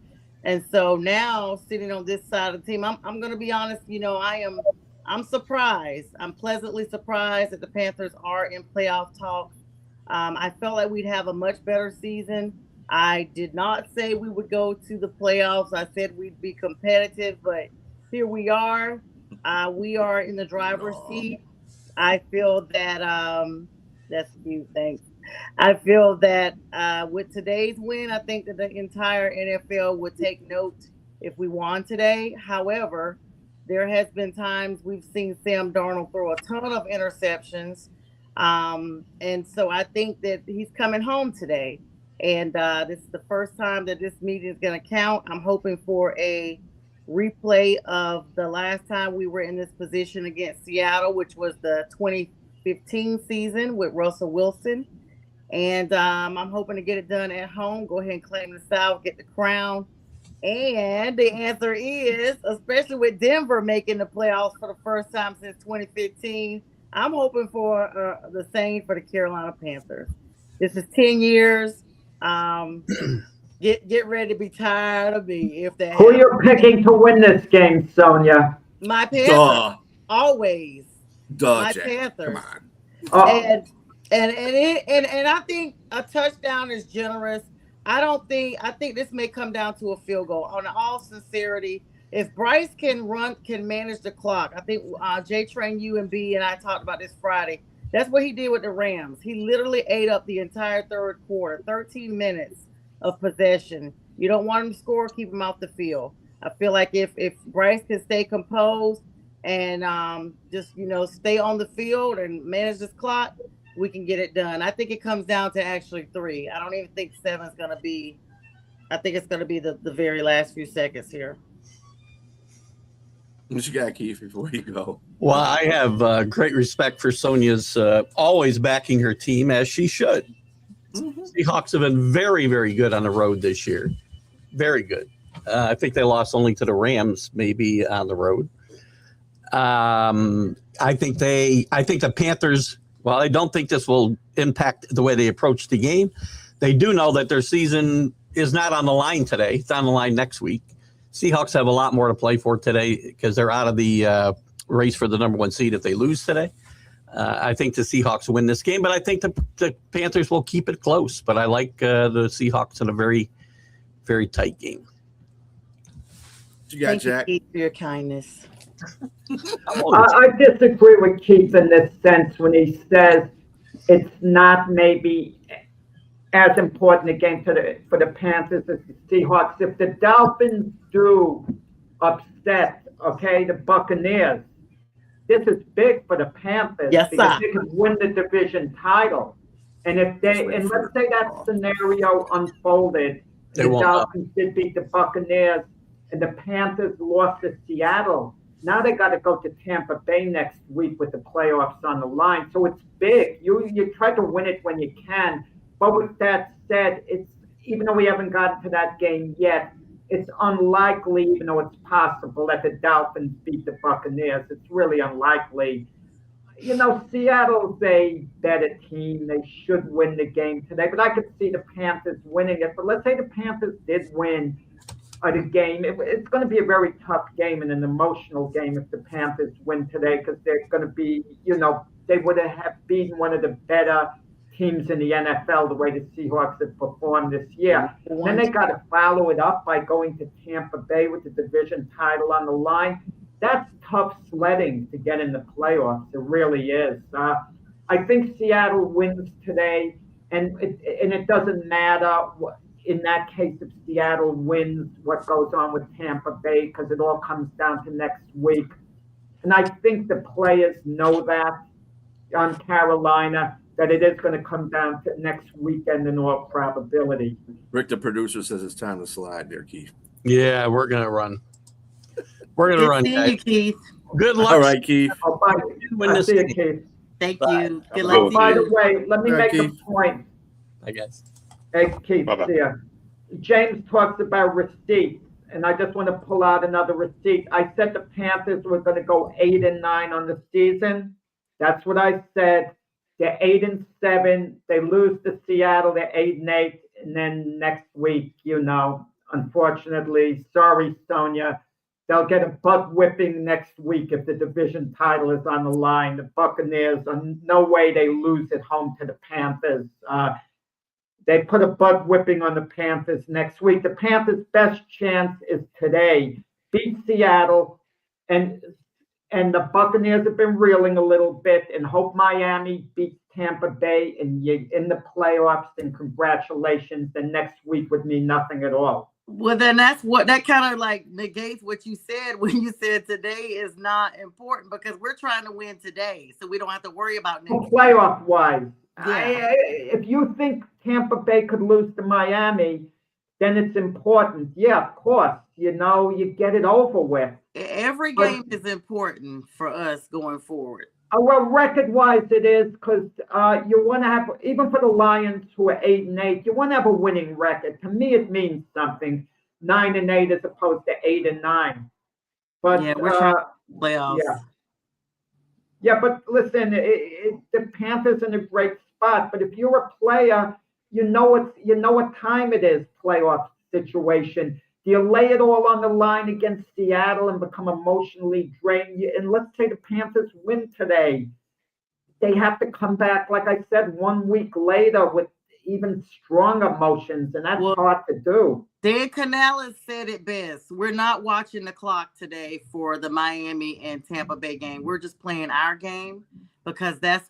And so now, sitting on this side of the team, I'm going to be honest. You know, I'm surprised. I'm pleasantly surprised that the Panthers are in playoff talks. I felt like we'd have a much better season. I did not say we would go to the playoffs. I said we'd be competitive, but here we are. We are in the driver's seat. I feel that that's cute. Thanks. I feel that with today's win, I think that the entire NFL would take note if we won today. However, there has been times we've seen Sam Darnold throw a ton of interceptions. And so I think that he's coming home today. And this is the first time that this meeting is going to count. I'm hoping for a replay of the last time we were in this position against Seattle, which was the 2015 season with Russell Wilson. And I'm hoping to get it done at home, go ahead and claim the South, get the crown. And the answer is, especially with Denver making the playoffs for the first time since 2015, I'm hoping for the same for the Carolina Panthers. This is 10 years. Get ready to be tired of me if that. Who are you picking to win this game, Sonja? My Panthers. Duh. Always. My Jack. Panthers. Come on. Oh. And I think a touchdown is generous. I think this may come down to a field goal. On all sincerity, if Bryce can manage the clock, I think JTrain, UMB, and I talked about this Friday. That's what he did with the Rams. He literally ate up the entire third quarter, 13 minutes of possession. You don't want him to score, keep him off the field. I feel like if Bryce can stay composed and just stay on the field and manage this clock, we can get it done. I think it comes down to actually 3. I don't even think 7 is going to be. I think it's going to be the very last few seconds here. What you got, Keith, before you go? Well, I have great respect for Sonja's always backing her team, as she should. Mm-hmm. Seahawks have been very, very good on the road this year. Very good. I think they lost only to the Rams, maybe on the road. I think the Panthers, well, I don't think this will impact the way they approach the game. They do know that their season is not on the line today. It's on the line next week. Seahawks have a lot more to play for today because they're out of the race for the number 1 seed if they lose today. I think the Seahawks win this game, but I think the Panthers will keep it close. But I like the Seahawks in a very, very tight game. What you got, Jack? Thank you, Keith, for your kindness. I disagree with Keith in this sense when he says it's not maybe as important a game for the Panthers as the Seahawks. If the Dolphins do upset, the Buccaneers, this is big for the Panthers because they could win the division title. And if let's say that scenario unfolded, the Dolphins did beat the Buccaneers and the Panthers lost to Seattle. Now they got to go to Tampa Bay next week with the playoffs on the line. So it's big. You try to win it when you can. But with that said, it's even though we haven't gotten to that game yet, it's unlikely, even though it's possible, that the Dolphins beat the Buccaneers. It's really unlikely. Seattle's a better team. They should win the game today. But I could see the Panthers winning it. But let's say the Panthers did win the game. It's going to be a very tough game and an emotional game if the Panthers win today because they're going to be, they would have beaten one of the better teams in the NFL the way the Seahawks have performed this year. And then they got to follow it up by going to Tampa Bay with the division title on the line. That's tough sledding to get in the playoffs. It really is. I think Seattle wins today, and it doesn't matter in that case if Seattle wins what goes on with Tampa Bay because it all comes down to next week. And I think the players know that on Carolina, that it is going to come down to next weekend in all probability. Rick, the producer, says it's time to slide there, Keith. Yeah, we're going to run. We're going to run. See you, Keith. Good luck. All right, Keith. I see you, Keith. Thank Bye. you. Good luck. By the way, let me make a point. I guess. Hey, Keith, Bye-bye. see ya. James talks about receipts, and I just want to pull out another receipt. I said the Panthers were going to go 8-9 on the season. That's what I said. They're 8-7. They lose to Seattle. They're 8-8, and then next week, unfortunately, sorry, Sonja, they'll get a butt whipping next week if the division title is on the line. The Buccaneers, no way they lose at home to the Panthers. They put a butt whipping on the Panthers next week. The Panthers' best chance is today. Beat Seattle, and the Buccaneers have been reeling a little bit, and hope Miami beats Tampa Bay and you're in the playoffs, and congratulations. And next week would mean nothing at all. Well, then that kind of like negates what you said when you said today is not important because we're trying to win today, so we don't have to worry about next. Playoff wise, Yeah. if you think Tampa Bay could lose to Miami, then it's important. Yeah, of course. You get it over with. Every game is important for us going forward. Well, record-wise, it is because you want to have, even for the Lions who are 8-8, you want to have a winning record. To me, it means something. 9-8 as opposed to 8-9. But yeah, we're trying to playoffs. Yeah, but listen, the Panthers in a great spot. But if you're a player, you know what time it is. Playoff situation. Do you lay it all on the line against Seattle and become emotionally drained? And let's say the Panthers win today. They have to come back, like I said, 1 week later with, even strong emotions, and that's Well, hard to do. Dan Canales said it best. We're not watching the clock today for the Miami and Tampa Bay game. We're just playing our game because that's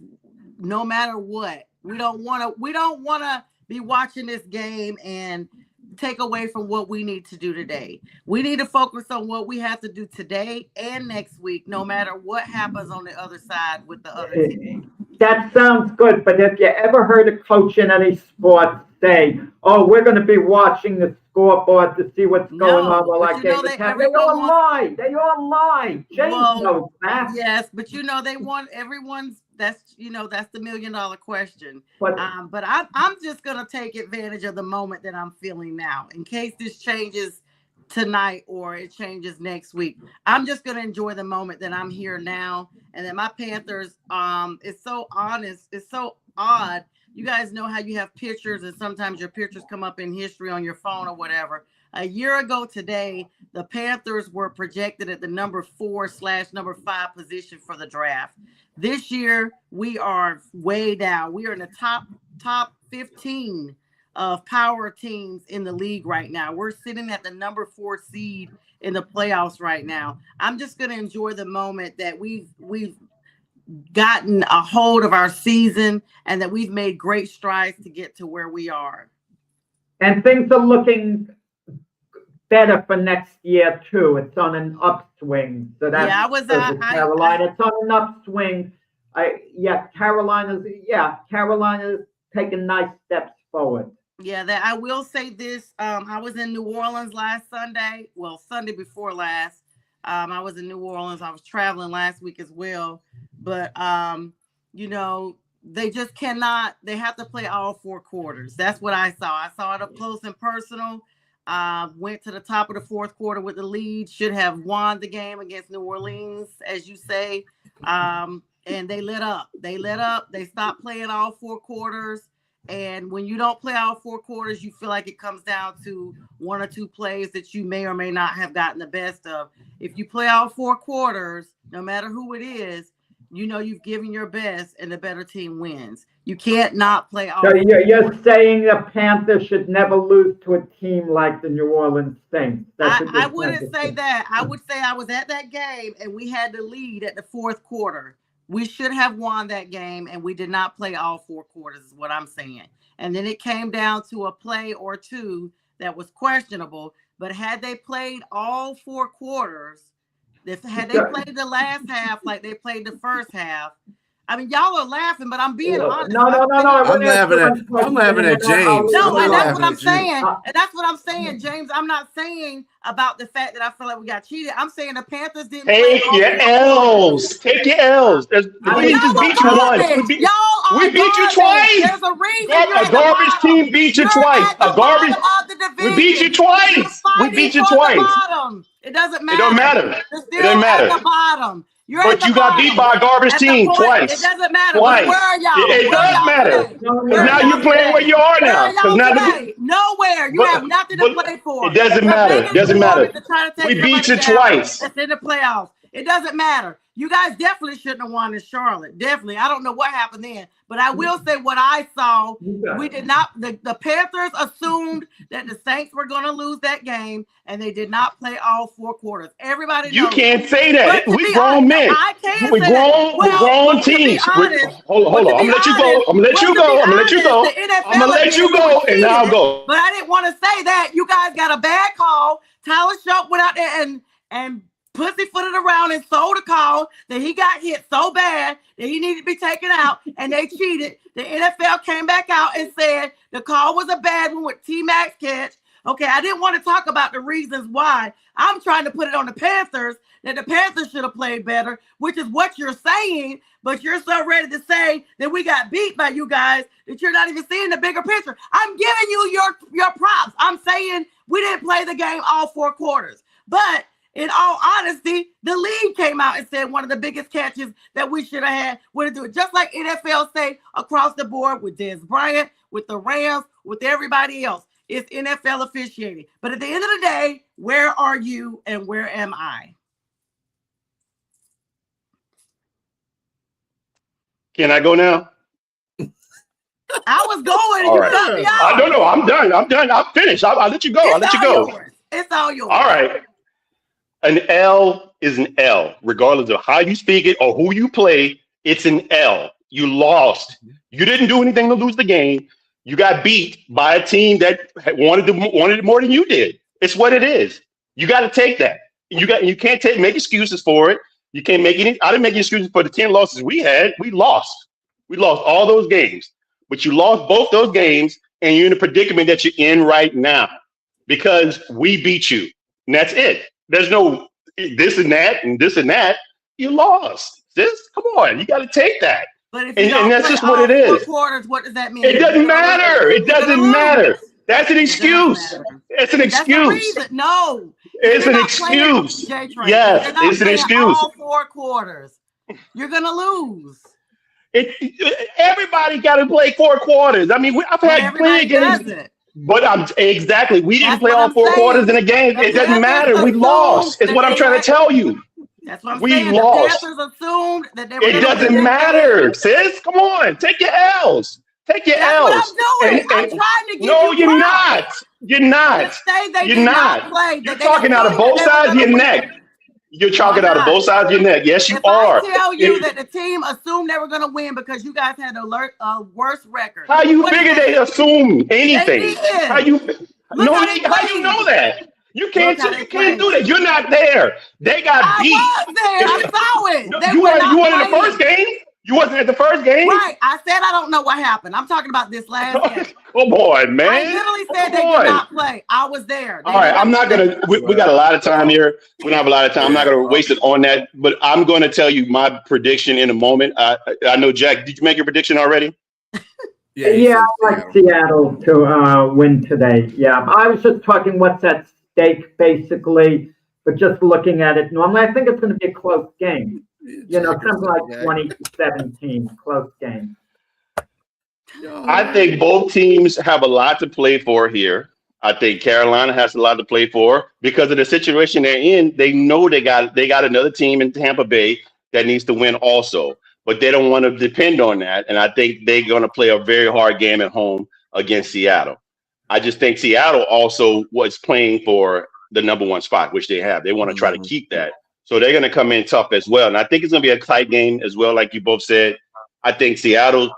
no matter what. We don't want to be watching this game and take away from what we need to do today. We need to focus on what we have to do today and next week, no matter what happens on the other side with the other team. That sounds good, but have you ever heard a coach in any sport say, "Oh, we're going to be watching the scoreboard to see what's going on"? Well, but you know that they everyone all wants- lie. They all lie. James knows that. Yes, but you know they want everyone's. That's that's the $1 million question. But I'm just gonna take advantage of the moment that I'm feeling now, in case this changes tonight or it changes next week. I'm just gonna enjoy the moment that I'm here now, and that my Panthers. It's so honest. It's so odd. You guys know how you have pictures, and sometimes your pictures come up in history on your phone or whatever. A year ago today, the Panthers were projected at the number 4/number 5 position for the draft. This year, we are way down. We are in the top 15 of power teams in the league right now. We're sitting at the number 4 seed in the playoffs right now. I'm just going to enjoy the moment that we've gotten a hold of our season and that we've made great strides to get to where we are. And things are looking better for next year too. It's on an upswing. So that's Carolina. It's on an upswing. Carolina's taking nice steps forward. Yeah, that I will say this. I was in New Orleans last Sunday. Well, Sunday before last. I was in New Orleans. I was traveling last week as well. But they just cannot. They have to play all 4 quarters. That's what I saw. I saw it up close and personal. Went to the top of the 4th quarter with the lead. Should have won the game against New Orleans, as you say. And they let up. They stopped playing all 4 quarters. And when you don't play all 4 quarters, you feel like it comes down to 1 or 2 plays that you may or may not have gotten the best of. If you play all 4 quarters, no matter who it is, you've given your best and the better team wins. You can't not play all. So you're saying the Panthers should never lose to a team like the New Orleans Saints. I wouldn't say that. I would say I was at that game and we had the lead at the 4th quarter. We should have won that game, and we did not play all 4 quarters, is what I'm saying. And then it came down to a play or 2 that was questionable. But had they played all 4 quarters, had they played the last half like they played the first half, I mean, y'all are laughing, but I'm being honest. No. I'm laughing at James. No, and that's what I'm saying. And that's what I'm saying, James. I'm not saying about the fact that I feel like we got cheated. I'm saying the Panthers didn't. Take your L's. Take your L's. We just beat you once. We beat you twice. There's a reason. A garbage team beat you twice. We beat you twice. We beat you twice. It doesn't matter. It don't matter. It doesn't matter. At the bottom. But you got beat by a garbage team twice. It doesn't matter. Twice. Where are y'all? It does matter. Because now you're playing where you are now. Nowhere. You have nothing to play for. It doesn't matter. It doesn't matter. We beat you twice. It's in the playoffs. It doesn't matter. You guys definitely shouldn't have won in Charlotte. Definitely. I don't know what happened then. But I will say what I saw. We did not. The Panthers assumed that the Saints were going to lose that game, and they did not play all 4 quarters. Everybody knows. You can't say that. We grown men. I can't We grown. We're grown teams. Hold on. I'm going to let you go. I'm going to let you go. I'm going to let you go. I'm going to let you go, and now I'll go. But I didn't want to say that. You guys got a bad call. Tyler Shough went out there and pussyfooted around and sold a call that he got hit so bad that he needed to be taken out, and they cheated. The NFL came back out and said the call was a bad one with T-Max catch. Okay, I didn't want to talk about the reasons why. I'm trying to put it on the Panthers, that the Panthers should have played better, which is what you're saying, but you're so ready to say that we got beat by you guys that you're not even seeing the bigger picture. I'm giving you your props. I'm saying we didn't play the game all 4 quarters, but in all honesty, the league came out and said one of the biggest catches that we should have had would have do it. Just like NFL say across the board with Dez Bryant, with the Rams, with everybody else. It's NFL officiating. But at the end of the day, where are you and where am I? Can I go now? I was going. All You right. cut me off. No, I'm done. I'm finished. I'll let you go. I'll let you go. Yours. It's all yours. All right. An L is an L, regardless of how you speak it or who you play. It's an L. You lost. You didn't do anything to lose the game. You got beat by a team that wanted it more than you did. It's what it is. You got to take that. You can't make excuses for it. You can't make any. I didn't make any excuses for the 10 losses we had. We lost. We lost all those games. But you lost both those games, and you're in the predicament that you're in right now because we beat you. And that's it. There's no this and that and this and that. You lost. Come on. You got to take that. But if and that's just what it is. Quarters, what does that mean? It doesn't matter. It doesn't matter. That's an excuse. It's an excuse. No. It's an excuse. JTrain. Yes, it's an excuse. All 4 quarters. You're going to lose. Everybody got to play 4 quarters. I mean, I've had plenty of games. But exactly. We didn't play all 4 quarters in a game. It doesn't matter. We lost. It's what I'm trying to tell you. That's what I'm saying. We lost. The Panthers assumed that they were. It doesn't matter, sis. Come on, take your L's. Take your L's. What I'm doing. I'm trying to get no, you're not. You're not. You're not. You're talking out of both sides of your neck. You're talking out of both sides of your neck. Yes, you are. I tell you that the team assumed they were going to win because you guys had a worse record. How you figure they assume anything? How you know that? You can't do that. You're not there. They got beat. I was there. I saw it. You weren't in the first game? You wasn't at the first game? Right. I said I don't know what happened. I'm talking about this last game. Come on, man. I literally said they did not play. I was there. All right. I'm not going to. We got a lot of time here. We don't have a lot of time. I'm not going to waste it on that. But I'm going to tell you my prediction in a moment. I know, Jack, did you make your prediction already? Yeah, I like Seattle to win today. Yeah. I was just talking what's at stake, basically. But just looking at it normally, I think it's going to be a close game. Something like 20-17, close game. I think both teams have a lot to play for here. I think Carolina has a lot to play for because of the situation they're in. They know they got another team in Tampa Bay that needs to win also, but they don't want to depend on that. And I think they're going to play a very hard game at home against Seattle. I just think Seattle also was playing for the number 1 spot, which they have. They want to try to keep that. So they're going to come in tough as well. And I think it's going to be a tight game as well, like you both said. I think Seattle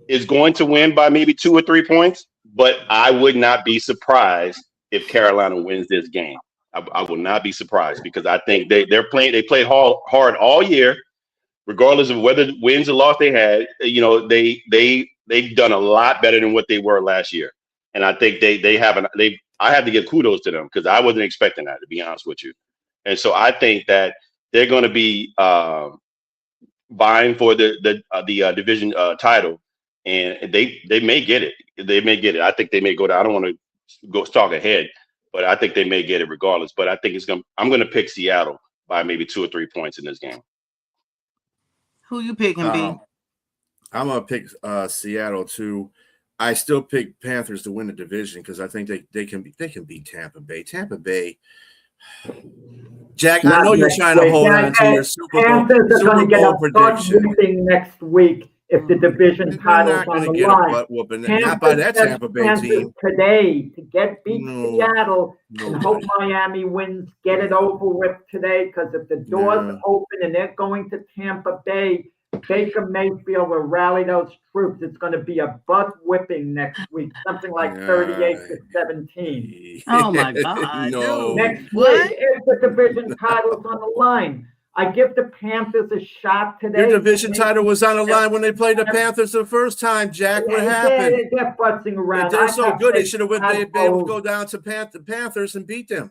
is going to win by maybe 2 or 3 points, but I would not be surprised if Carolina wins this game. I will not be surprised because I think they played hard all year, regardless of whether wins or loss they had. They've done a lot better than what they were last year. And I think I have to give kudos to them because I wasn't expecting that, to be honest with you. And so I think that they're going to be vying for the division title, and they may get it. They may get it. I think they may go down. I don't want to go talk ahead, but I think they may get it regardless. But I think I'm going to pick Seattle by maybe 2 or 3 points in this game. Who you picking, B? I'm going to pick Seattle too. I still pick Panthers to win the division because I think they can beat Tampa Bay. Tampa Bay. Jack, I know you're trying to hold on to your Super Bowl prediction next week if the division title's on the line. Not by that Tampa Bay team today to beat Seattle and hope Miami wins. Get it over with today because if the doors open and they're going to Tampa Bay, Baker Mayfield will rally those troops. It's going to be a butt whipping next week, something like 38-17. Oh my God! Next week, if the division title's on the line, I give the Panthers a shot today. Your division title was on the line when they played the Panthers the first time, Jack. What happened? They're futzing around. They're so good. They should have been able to go down to the Panthers and beat them.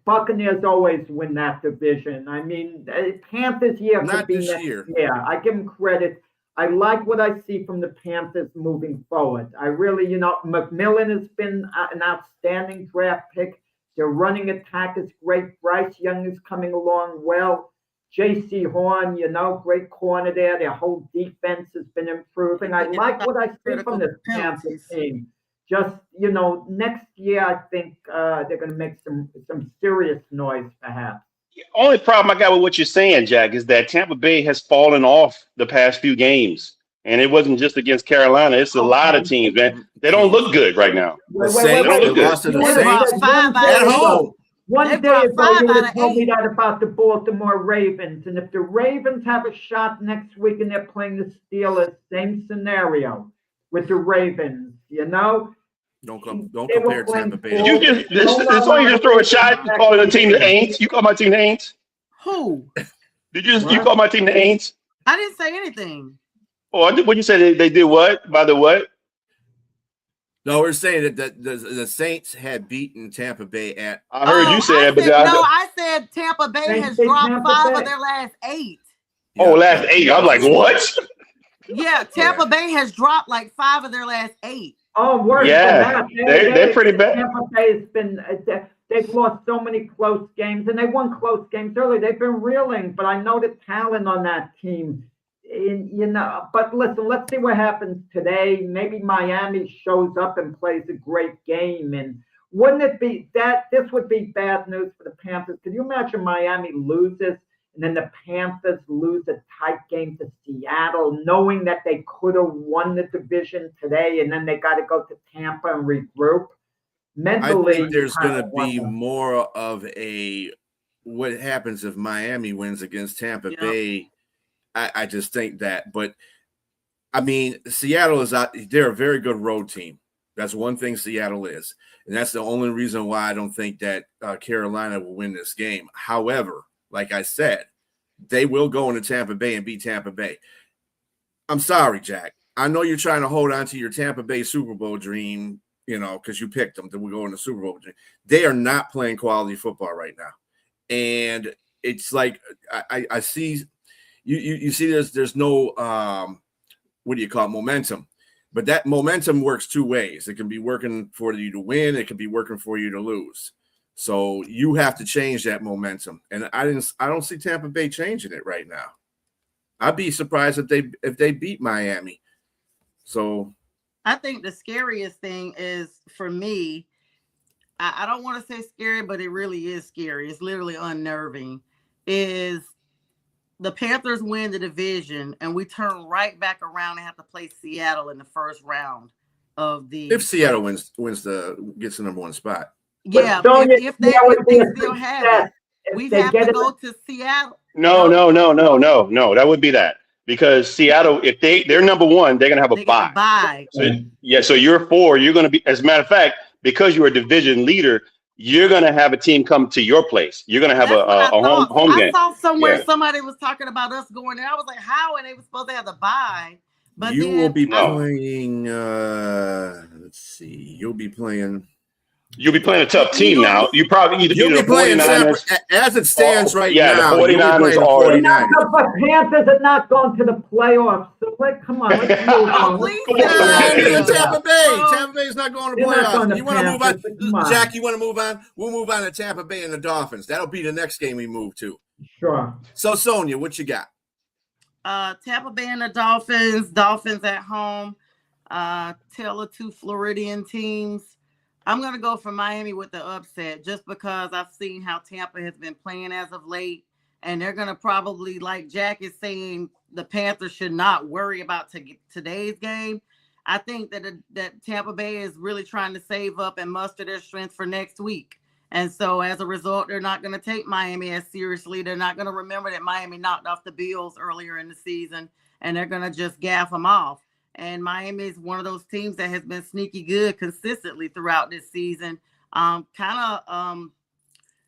Buccaneers always win that division. I mean, Panthers not this year. Yeah, I give them credit. I like what I see from the Panthers moving forward. I really, McMillan has been an outstanding draft pick. Their running attack is great. Bryce Young is coming along well. J.C. Horn, great corner there. Their whole defense has been improving. I like what I see from the Panthers team. Just, next year, I think they're going to make some serious noise, perhaps. The only problem I got with what you're saying, Jack, is that Tampa Bay has fallen off the past few games. And it wasn't just against Carolina. It's a lot of teams, man. They don't look good right now. The Saints lost to the Saints at home. One day ago, you would have told me that about the Baltimore Ravens. And if the Ravens have a shot next week and they're playing the Steelers, same scenario with the Ravens, you know? Don't compare Tampa Bay. Did you just throw a shot calling the team the Aints? You call my team the Aints? Who? Did you call my team the Aints? I didn't say anything. Oh, what you said? They did what? By the what? No, we're saying that the Saints had beaten Tampa Bay at. I heard you say that, but I said Tampa Bay has dropped 5 of their last 8. Oh, last 8. I'm like, what? Yeah, Tampa Bay has dropped like 5 of their last 8. Oh, worse yeah, than that. They're pretty bad. Tampa Bay has been. They've lost so many close games, and they won close games early. They've been reeling, but I know the talent on that team. But listen, let's see what happens today. Maybe Miami shows up and plays a great game. And wouldn't it be that this would be bad news for the Panthers? Could you imagine Miami loses and then the Panthers lose a tight game to Seattle, knowing that they could have won the division today, and then they got to go to Tampa and regroup? Mentally, I think there's going to be more of what happens if Miami wins against Tampa Bay. I just think that, but I mean, Seattle is out. They're a very good road team. That's one thing Seattle is. And that's the only reason why I don't think that Carolina will win this game. However, like I said, they will go into Tampa Bay and beat Tampa Bay. I'm sorry, Jack. I know you're trying to hold on to your Tampa Bay Super Bowl dream, because you picked them to go in the Super Bowl dream. They are not playing quality football right now. And it's like I see – You see, there's no what do you call it, momentum, but that momentum works two ways. It can be working for you to win. It can be working for you to lose. So you have to change that momentum, and I don't see Tampa Bay changing it right now. I'd be surprised if they beat Miami. So I think the scariest thing is for me. I don't want to say scary, but it really is scary. It's literally unnerving. Is the Panthers win the division, and we turn right back around and have to play Seattle in the first round of the. If Seattle gets the number 1 spot, yeah. If they still have it, we have to go to Seattle. No. That would be that, because Seattle, if they're number 1, they're gonna have a bye. So you're 4. You're gonna be, as a matter of fact, because you're a division leader, you're going to have a team come to your place. You're going to have a home game. I saw somewhere somebody was talking about us going there. I was like, how? And they were supposed to have the bye. But you will be playing, let's see, you'll be playing a tough team now. You probably either be playing as it stands right now. The 49ers are. But Panthers are not going to the playoffs. So come on, let's move on. Tampa Bay. Tampa Bay's not going to playoffs. You want to move on, Jack? You want to move on? We'll move on to Tampa Bay and the Dolphins. That'll be the next game we move to. Sure. So Sonja, what you got? Tampa Bay and the Dolphins. Dolphins at home. Tale of two Floridian teams. I'm going to go for Miami with the upset just because I've seen how Tampa has been playing as of late. And they're going to probably, like Jack is saying, the Panthers should not worry about today's game. I think that Tampa Bay is really trying to save up and muster their strength for next week. And so as a result, they're not going to take Miami as seriously. They're not going to remember that Miami knocked off the Bills earlier in the season, and they're going to just gaff them off. And Miami is one of those teams that has been sneaky good consistently throughout this season. Kind of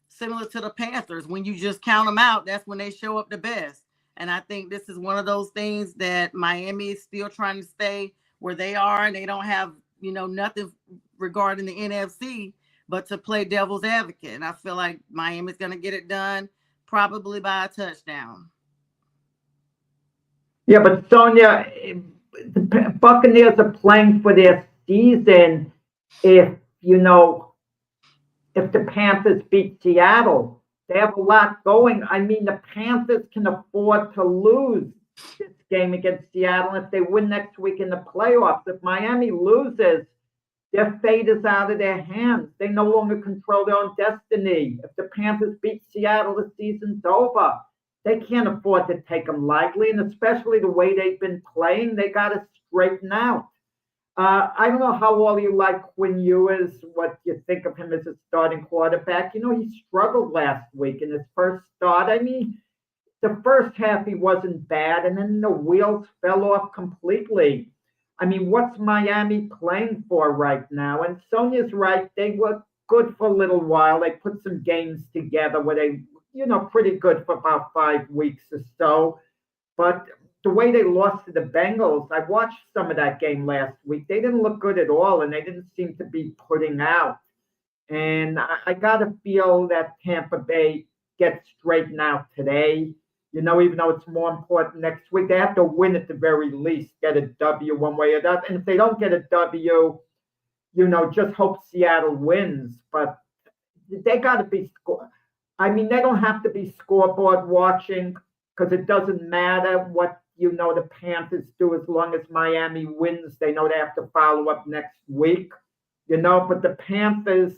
similar to the Panthers. When you just count them out, that's when they show up the best. And I think this is one of those things that Miami is still trying to stay where they are, and they don't have, nothing regarding the NFC but to play devil's advocate. And I feel like Miami's going to get it done probably by a touchdown. Yeah, but Sonja, the Buccaneers are playing for their season if the Panthers beat Seattle. They have a lot going. I mean, the Panthers can afford to lose this game against Seattle if they win next week in the playoffs. If Miami loses, their fate is out of their hands. They no longer control their own destiny. If the Panthers beat Seattle, the season's over. they can't afford to take them lightly, and especially the way they've been playing, they got to straighten out. I don't know how all you like Quinn Ewers, what you think of him as a starting quarterback. He struggled last week in his first start. I mean, the first half he wasn't bad, and then the wheels fell off completely. I mean, what's Miami playing for right now? And Sonja's right. They were good for a little while. They put some games together where they, pretty good for about 5 weeks or so. But the way they lost to the Bengals, I watched some of that game last week. They didn't look good at all, and they didn't seem to be putting out. And I got to feel that Tampa Bay gets straightened out today. Even though it's more important next week, they have to win at the very least, get a W one way or the other. And if they don't get a W, just hope Seattle wins. But they got to be I mean, they don't have to be scoreboard watching because it doesn't matter what, the Panthers do as long as Miami wins. They know they have to follow up next week, but the Panthers,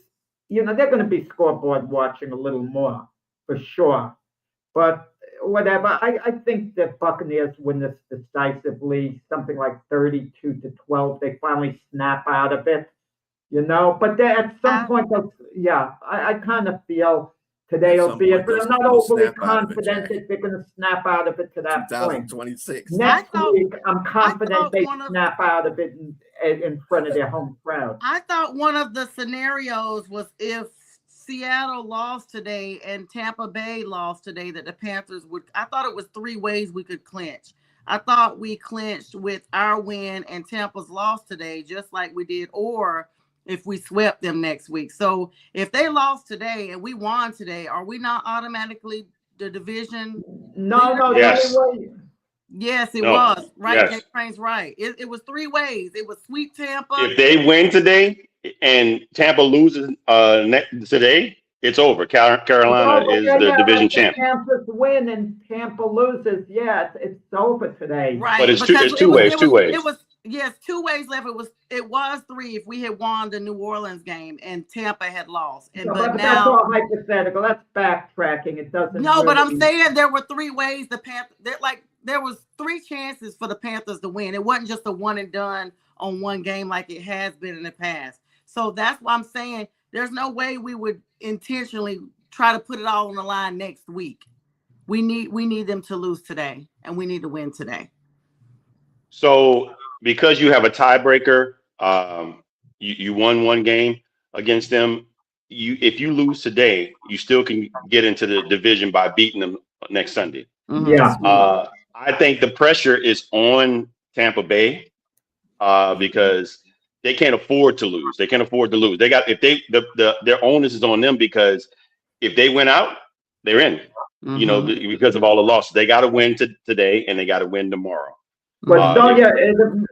they're going to be scoreboard watching a little more for sure. But whatever, I think the Buccaneers win this decisively, something like 32-12. They finally snap out of it, but at some point, I kind of feel today will be it, but I'm not overly confident that they're going to snap out of it to that point. 2026. Next week, I'm confident they snap out of it in front of their home crowd. I thought one of the scenarios was if Seattle lost today and Tampa Bay lost today, that the Panthers would. I thought it was 3 ways we could clinch. I thought we clinched with our win and Tampa's loss today, just like we did, or if we swept them next week. So if they lost today and we won today, are we not automatically the division? No. Yes. Yes, it was. Right. Yes. JTrain's right. It was 3 ways. It was sweep Tampa. If they win today and Tampa loses today, it's over. Carolina is the division champ. Tampa win and Tampa loses. Yeah, it's over today. Right. But it's two ways. It was 2 ways left. It was 3 if we had won the New Orleans game and Tampa had lost. But now that's all hypothetical. That's backtracking. It doesn't. No, but I'm saying there were 3 ways the Panthers. There was 3 chances for the Panthers to win. It wasn't just a one and done on one game like it has been in the past. So that's why I'm saying there's no way we would intentionally try to put it all on the line next week. We need them to lose today, and we need to win today. So because you have a tiebreaker, you won one game against them. If you lose today, you still can get into the division by beating them next Sunday. Mm-hmm. Yeah. I think the pressure is on Tampa Bay because they can't afford to lose. They can't afford to lose. They got their onus is on them because if they win out, they're in. Mm-hmm. Because of all the losses, they got to win today and they got to win tomorrow. But Sonja,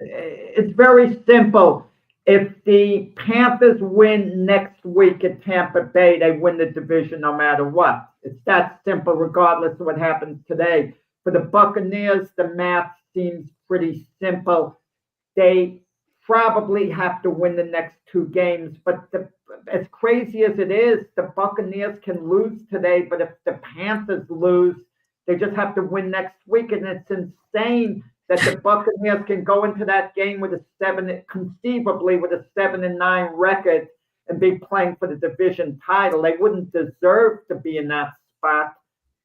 it's very simple. If the Panthers win next week at Tampa Bay, they win the division no matter what. It's that simple, regardless of what happens today. For the Buccaneers, the math seems pretty simple. They probably have to win the next 2 games. But as crazy as it is, the Buccaneers can lose today. But if the Panthers lose, they just have to win next week. And it's insane that the Buccaneers can go into that game conceivably with a 7-9 record and be playing for the division title. They wouldn't deserve to be in that spot.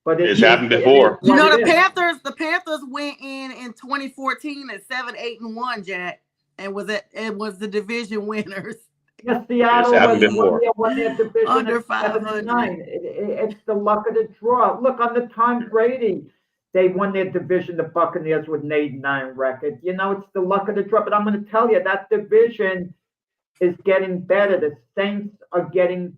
But it's happened before. The Panthers went in 2014 at 7-8-1, Jack, and it was the division winners. Yes, Seattle won their division under 500. It's the luck of the draw. Look, on the Tom Brady, they won their division, the Buccaneers, with an 8-9 record. It's the luck of the draw. But I'm going to tell you, that division is getting better. The Saints are getting,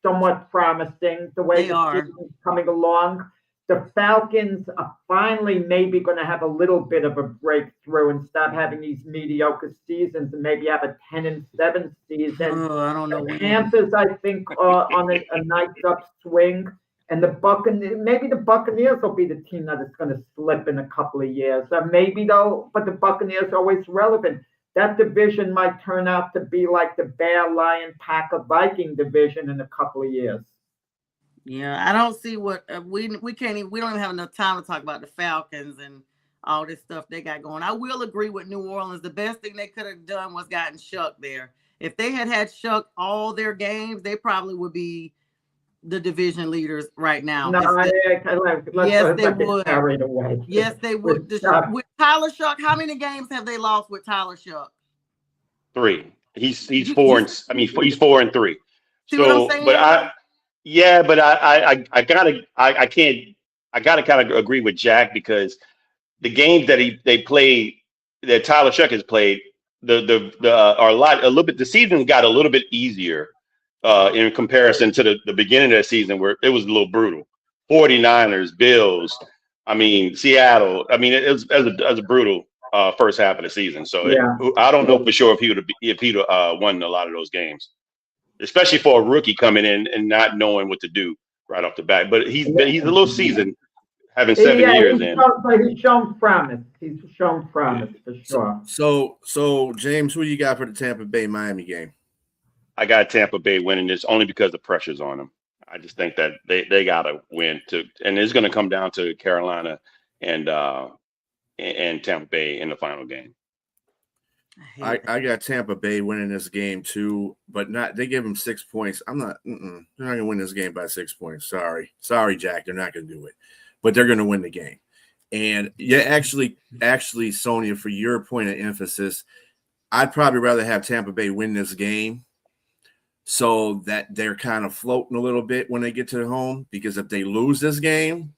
somewhat promising the way the season's coming along. The Falcons are finally maybe going to have a little bit of a breakthrough and stop having these mediocre seasons and maybe have a 10-7 season. I don't know. The Panthers, I think, are on a nice upswing. And the Buccaneers will be the team that is going to slip in a couple of years. Maybe though, but the Buccaneers are always relevant. That division might turn out to be like the Bear, Lion, Packer, Viking division in a couple of years. Yeah, I don't see what we can't even, we don't even have enough time to talk about the Falcons and all this stuff they got going. I will agree with New Orleans. The best thing they could have done was gotten Shuck there. If they had Shuck all their games, they probably would be the division leaders right now. No, yes, they would. Carried away. Yes, they would. With Tyler Shuck, how many games have they lost with Tyler Shuck? 3. He's 4 and he's 4 and 3. See what I'm saying? But I gotta kind of agree with Jack, because the games that they played, that Tyler Shuck has played, are a little bit. The season got a little bit easier in comparison to the beginning of the season, where it was a little brutal. 49ers, Bills, Seattle. It was a brutal first half of the season. So I don't know for sure if he'd won a lot of those games, especially for a rookie coming in and not knowing what to do right off the bat. But he's a little seasoned, having 7 years in. He's shown promise. He's shown promise for sure. So James, who you got for the Tampa Bay Miami game? I got Tampa Bay winning this only because the pressure's on them. I just think that they gotta win and it's going to come down to Carolina and Tampa Bay in the final game. I got Tampa Bay winning this game too, but they give them 6 points. They're not going to win this game by 6 points. Sorry, Jack. They're not going to do it, but they're going to win the game. And yeah, actually, Sonja, for your point of emphasis, I'd probably rather have Tampa Bay win this game, so that they're kind of floating a little bit when they get to home, because if they lose this game,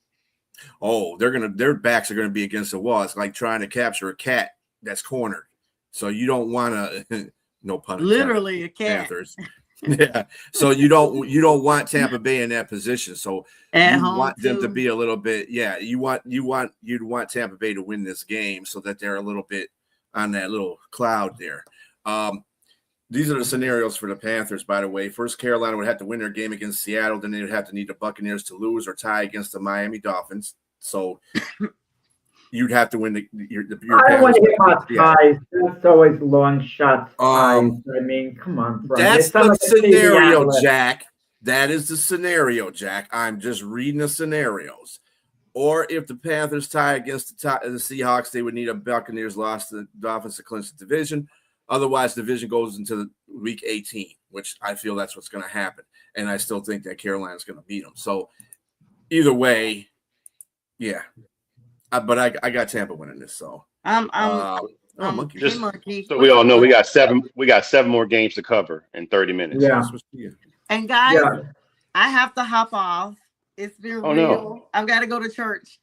their backs are going to be against the wall. It's like trying to capture a cat that's cornered. So you don't want to, no pun intended, literally a cat. Panthers. Yeah. So you don't want Tampa Bay in that position. So you want them to be a little bit, you'd want Tampa Bay to win this game so that they're a little bit on that little cloud there. These are the scenarios for the Panthers, by the way. First, Carolina would have to win their game against Seattle. Then they would have to need the Buccaneers to lose or tie against the Miami Dolphins. So you'd have to win your I want to get my ties. That's always long shots. Come on, bro. That's the scenario, Jack. That is the scenario, Jack. I'm just reading the scenarios. Or if the Panthers tie against the Seahawks, they would need a Buccaneers loss to the Dolphins to clinch the division. Otherwise, the division goes into week 18, which I feel that's what's going to happen. And I still think that Carolina's going to beat them. So either way, yeah. But I got Tampa winning this. So monkey. So we all know we got 7 more games to cover in 30 minutes. Yeah. And guys, I have to hop off. It's been real. No. I've got to go to church.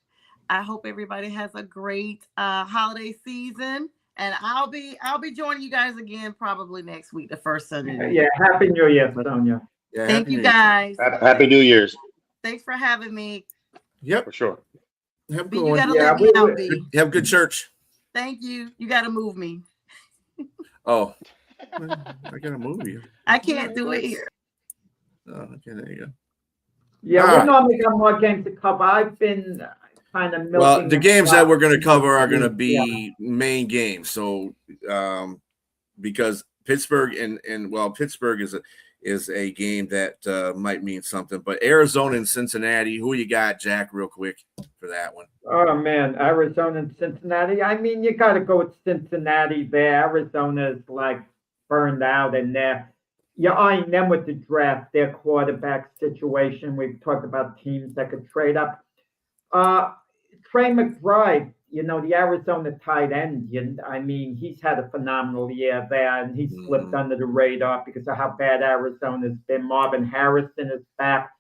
I hope everybody has a great holiday season. And I'll be joining you guys again probably next week, the first Sunday. Yeah, Happy New Year, Sonja. Yeah, thank you guys. Happy New Year's. Thanks for having me. Yep, for sure. Have you gotta let me out, B. Have good church. Thank you. You gotta move me. Oh, I gotta move you. I can't do it here. Oh, okay, there you go. Yeah, we normally got more games to cover. I've been kind of milking. Well, the games that we're going to cover are going to be main games. So, because Pittsburgh Pittsburgh is a game that might mean something. But Arizona and Cincinnati, who you got, Jack, real quick for that one? Oh man, Arizona and Cincinnati. You got to go with Cincinnati there. Arizona is like burned out in there. You're eyeing them with the draft, their quarterback situation. We've talked about teams that could trade up. Trey McBride, the Arizona tight end, he's had a phenomenal year there, and he's slipped under the radar because of how bad Arizona's been. Marvin Harrison is back.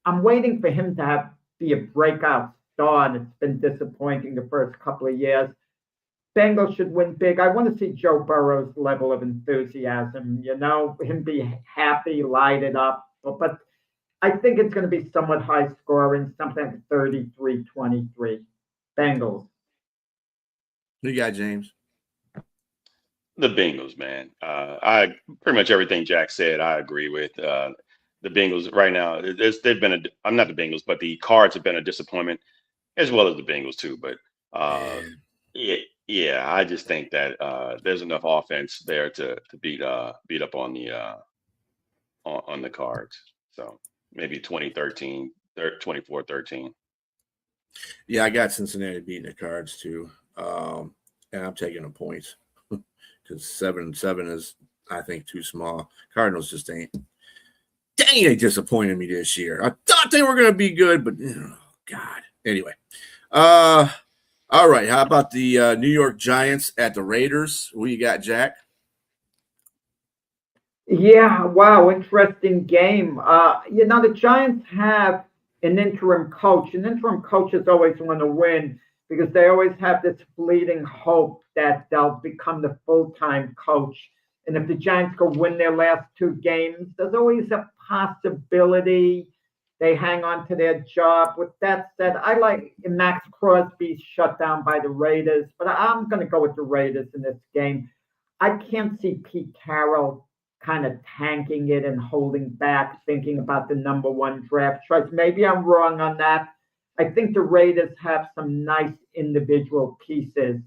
I'm waiting for him to be a breakout star, and it's been disappointing the first couple of years. Bengals should win big. I want to see Joe Burrow's level of enthusiasm, him be happy, light it up. But I think it's going to be somewhat high scoring, something like 33-23. Bengals. Who you got, James? The Bengals, man. I pretty much everything Jack said, I agree with. The Bengals right now, I'm not the Bengals, but the Cards have been a disappointment, as well as the Bengals too. But yeah, I just think that there's enough offense there to beat up on the Cards. So maybe 24-13. Yeah, I got Cincinnati beating the Cards too, and I'm taking the points because 7-7 is, I think, too small. Cardinals just ain't. Dang, they disappointed me this year. I thought they were going to be good, but oh, God. Anyway, all right. How about the New York Giants at the Raiders? Who you got, Jack? Yeah, wow, interesting game. The Giants have an interim coach. An interim coaches always want to win because they always have this fleeting hope that they'll become the full-time coach. And if the Giants go win their last 2 games, there's always a possibility they hang on to their job. With that said, I like Max Crosby shut down by the Raiders, but I'm going to go with the Raiders in this game. I can't see Pete Carroll kind of tanking it and holding back, thinking about the number 1 draft choice. Maybe I'm wrong on that. I think the Raiders have some nice individual pieces,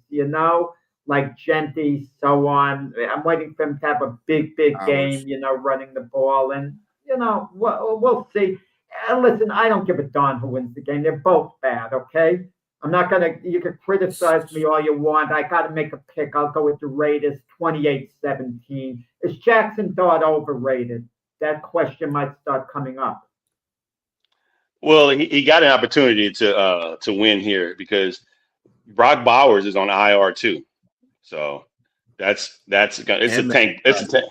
like Gentry, so on. I'm waiting for him to have a big game, running the ball. And, we'll see. Listen, I don't give a darn who wins the game. They're both bad, okay? I'm not going to, you can criticize me all you want. I got to make a pick. I'll go with the Raiders 28-17. Is Jackson Dart overrated? That question might start coming up. Well, he got an opportunity to win here because Brock Bowers is on IR too. So it's a tank. It's a tank.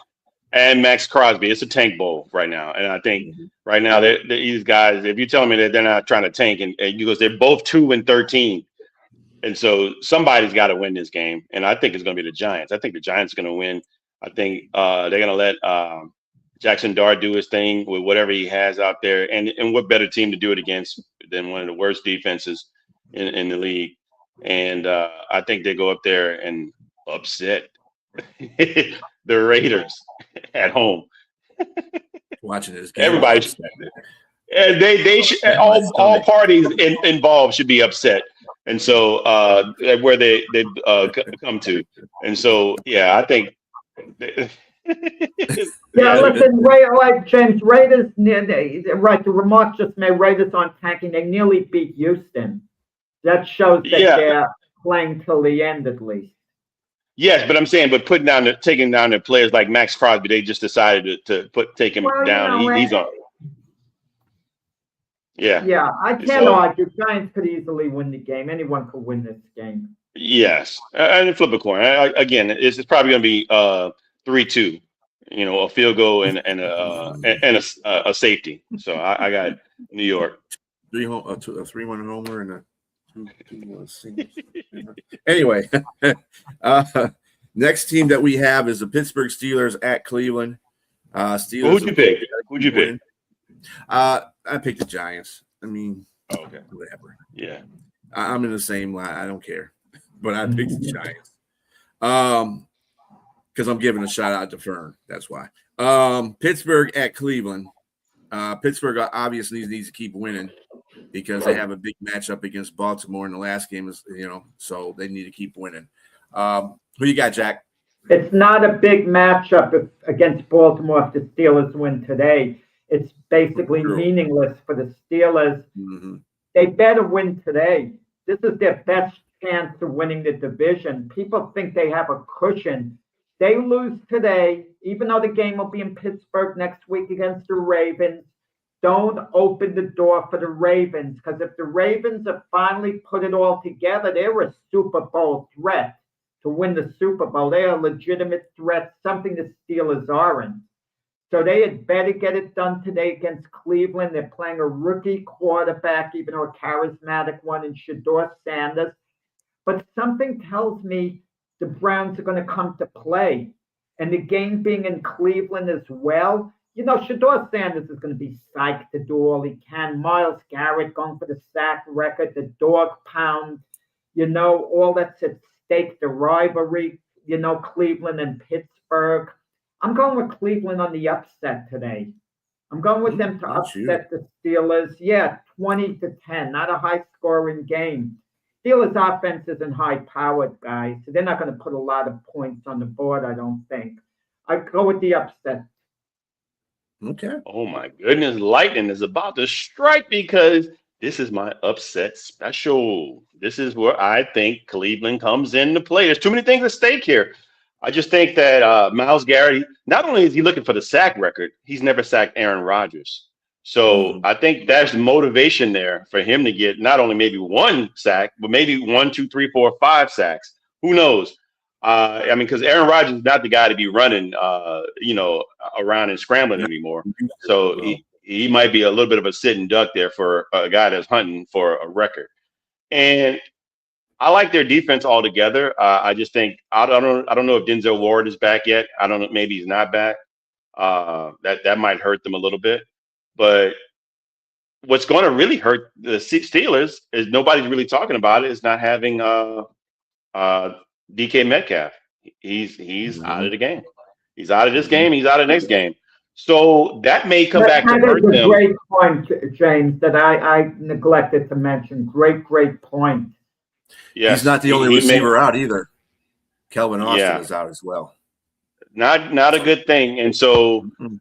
And Max Crosby. It's a tank bowl right now. And I think right now these guys, if you tell me that they're not trying to tank, and because they're both 2-13, and so somebody's got to win this game. And I think it's going to be the Giants. I think the Giants are going to win. I think they're going to let Jackson Dart do his thing with whatever he has out there. And what better team to do it against than one of the worst defenses in the league. And I think they go up there and upset the Raiders at home. Watching this game, everybody, and they should, all parties involved should be upset, and so where they come to, and so yeah, I think. Listen, like James, Raiders, right? The remark just made, Raiders aren't tanking. They nearly beat Houston. That shows that they're playing till the end at least. Yes, but I'm saying, taking down their players like Max Crosby, they just decided to take him down. He's on. Yeah. Yeah, I can't argue. Giants could easily win the game. Anyone could win this game. Yes, and flip a coin. Again, it's probably going to be 3-2. A field goal and a safety. So I got New York. 3-1 homer and a 2-1 single. Anyway, next team that we have is the Pittsburgh Steelers at Cleveland. Steelers. Who'd you pick? I picked the Giants. I mean, okay, whatever. Yeah, I'm in the same line. I don't care, but I picked the Giants. Because I'm giving a shout out to Fern. That's why. Pittsburgh at Cleveland. Pittsburgh obviously needs to keep winning because they have a big matchup against Baltimore in the last game. So they need to keep winning. Who you got, Jack? It's not a big matchup against Baltimore if the Steelers win today. It's basically meaningless for the Steelers. Mm-hmm. They better win today. This is their best chance of winning the division. People think they have a cushion. They lose today, even though the game will be in Pittsburgh next week against the Ravens. Don't open the door for the Ravens, because if the Ravens have finally put it all together, they're a Super Bowl threat to win the Super Bowl. They are a legitimate threat, something the Steelers aren't. So they had better get it done today against Cleveland. They're playing a rookie quarterback, even though a charismatic one in Shedeur Sanders. But something tells me the Browns are going to come to play. And the game being in Cleveland as well, Shedeur Sanders is going to be psyched to do all he can. Myles Garrett going for the sack record, the dog pound, all that's at stake, the rivalry, Cleveland and Pittsburgh. I'm going with Cleveland on the upset today. I'm going with them to upset the Steelers. Yeah, 20-10, not a high-scoring game. Steelers' offense isn't high-powered, guys, so they're not going to put a lot of points on the board, I don't think. I go with the upset. Okay. Oh my goodness, lightning is about to strike because this is my upset special. This is where I think Cleveland comes into play. There's too many things at stake here. I just think that Myles Garrett, not only is he looking for the sack record, he's never sacked Aaron Rodgers. So Mhm. I think that's motivation there for him to get not only maybe one sack, but maybe 1, 2, 3, 4, 5 sacks. Who knows? I mean, because Aaron Rodgers is not the guy to be running, around and scrambling anymore. So Well, he might be a little bit of a sitting duck there for a guy that's hunting for a record. And I like their defense altogether. I just think I don't know if Denzel Ward is back yet. I don't know. Maybe he's not back. That might hurt them a little bit. But what's going to really hurt the Steelers is nobody's really talking about it. Is not having DK Metcalf. He's out of mhm. the game. He's out of this Mhm. game. He's out of the next game. So that may come back to That is hurt a them. great point, James, that I neglected to mention. Great point. He's Yes, not the only he may. receiver out either. Kelvin Austin Yeah, is out as well. not a So, good thing. And so mhm.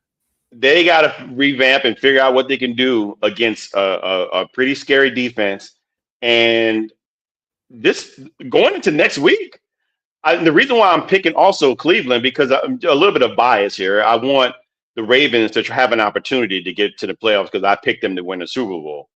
they got to revamp and figure out what they can do against a pretty scary defense. And this going into next week, the reason why I'm picking also Cleveland because I'm a little bit of bias here. I want the Ravens to have an opportunity to get to the playoffs because I picked them to win the Super Bowl.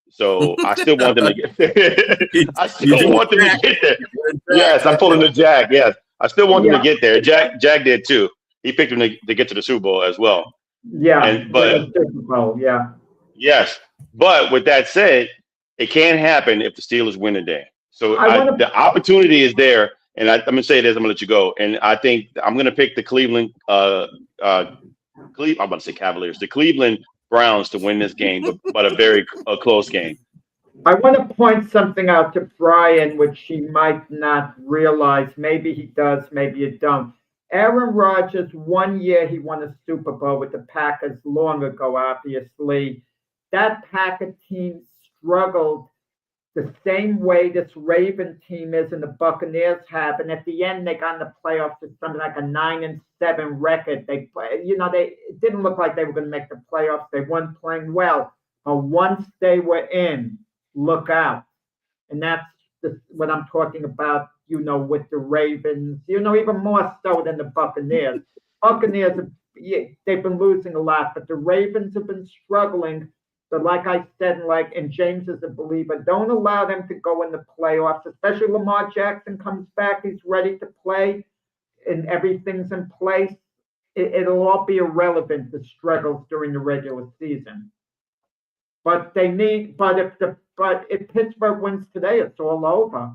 So I still want them to get. you, I you still did want them to Jack. get there. You did Yes, I'm Jack. pulling the Jack. Yes, I still want them to Yeah, get there. Jack did too. He picked them to get to the Super Bowl as well. yeah, And with but the Super Bowl, yeah. yes, but with that said, it can happen if the Steelers win today. So I want to the opportunity is there, and I'm gonna say this. I'm gonna let you go, and I think I'm gonna pick the Cleveland. I'm about to say Cavaliers, the Cleveland Browns to win this game, but a very close game. I want to point something out to Brian, which he might not realize. Maybe he does, maybe you don't. Aaron Rodgers, 1 year he won a Super Bowl with the Packers long ago, obviously. That Packer team struggled the same way this Raven team is and the Buccaneers have. And at the end, they got in the playoffs with something like a 9-7 record. They it didn't look like they were going to make the playoffs. They weren't playing well. But once they were in, look out. And that's what I'm talking about, with the Ravens, even more so than the Buccaneers. Buccaneers, they've been losing a lot, but the Ravens have been struggling. So like I said, and James is a believer, don't allow them to go in the playoffs, especially Lamar Jackson comes back, he's ready to play, and everything's in place. It'll all be irrelevant, the struggles during the regular season. But if Pittsburgh wins today, it's all over.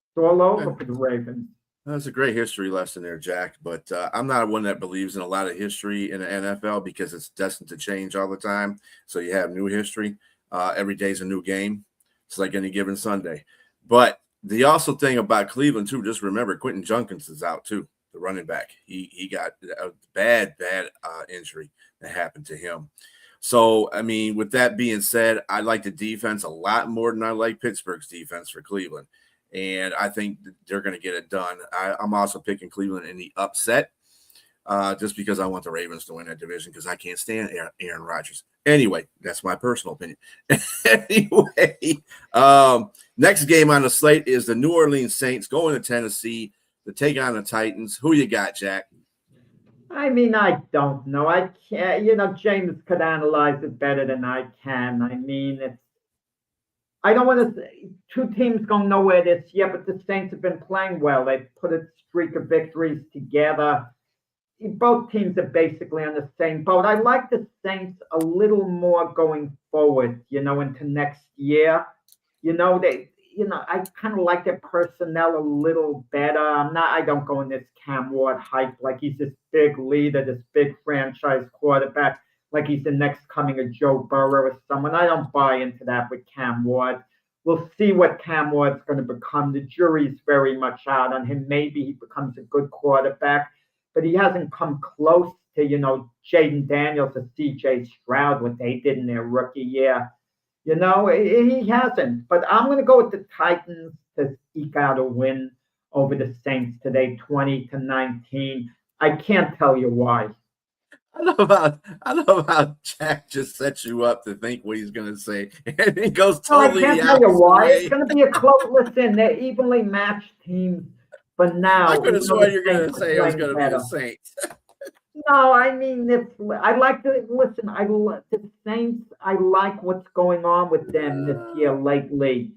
It's all over for the Ravens. That's a great history lesson there, Jack. But I'm not one that believes in a lot of history in the NFL because it's destined to change all the time. So you have new history. Every day's a new game. It's like any given Sunday. But the also thing about Cleveland, too, just remember Quentin Junkins is out, too, the running back. He got a bad injury that happened to him. So, I mean, with that being said, I like the defense a lot more than I like Pittsburgh's defense for Cleveland. And I think they're going to get it done. I'm also picking Cleveland in the upset just because I want the Ravens to win that division because I can't stand Aaron Rodgers. Anyway, that's my personal opinion. Anyway, next game on the slate is the New Orleans Saints going to Tennessee to take on the Titans. Who you got, Jack? I mean, I don't know. I can't, James could analyze it better than I can. I mean, I don't want to say two teams going nowhere this year, but the Saints have been playing well. They've put a streak of victories together. Both teams are basically on the same boat. I like the Saints a little more going forward, into next year. I kind of like their personnel a little better. I don't go in this Cam Ward hype like he's this big leader, this big franchise quarterback, like he's the next coming of Joe Burrow or someone. I don't buy into that with Cam Ward. We'll see what Cam Ward's going to become. The jury's very much out on him. Maybe he becomes a good quarterback, but he hasn't come close to, Jaden Daniels or CJ Stroud, what they did in their rookie year. He hasn't. But I'm going to go with the Titans to eke out a win over the Saints today, 20-19. I can't tell you why. I love how Jack just sets you up to think what he's going to say, and it goes No, I totally can't the tell you opposite why. way. It's going to be a close. Listen, they're evenly matched teams for now. I could have even though sworn the you're going to Saints are say it was playing going to be better. the Saints. No, I mean I like to listen. The Saints. I like what's going on with them this year lately.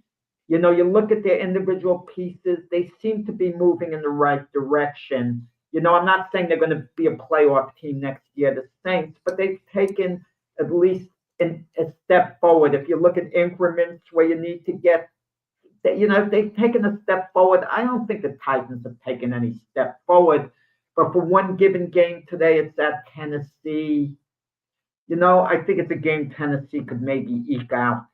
You know, you look at their individual pieces; they seem to be moving in the right direction. You know, I'm not saying they're going to be a playoff team next year, the Saints, but they've taken at least a step forward. If you look at increments where you need to get, you know, they've taken a step forward. I don't think the Titans have taken any step forward. But for one given game today, it's at Tennessee. You know, I think it's a game Tennessee could maybe eke out.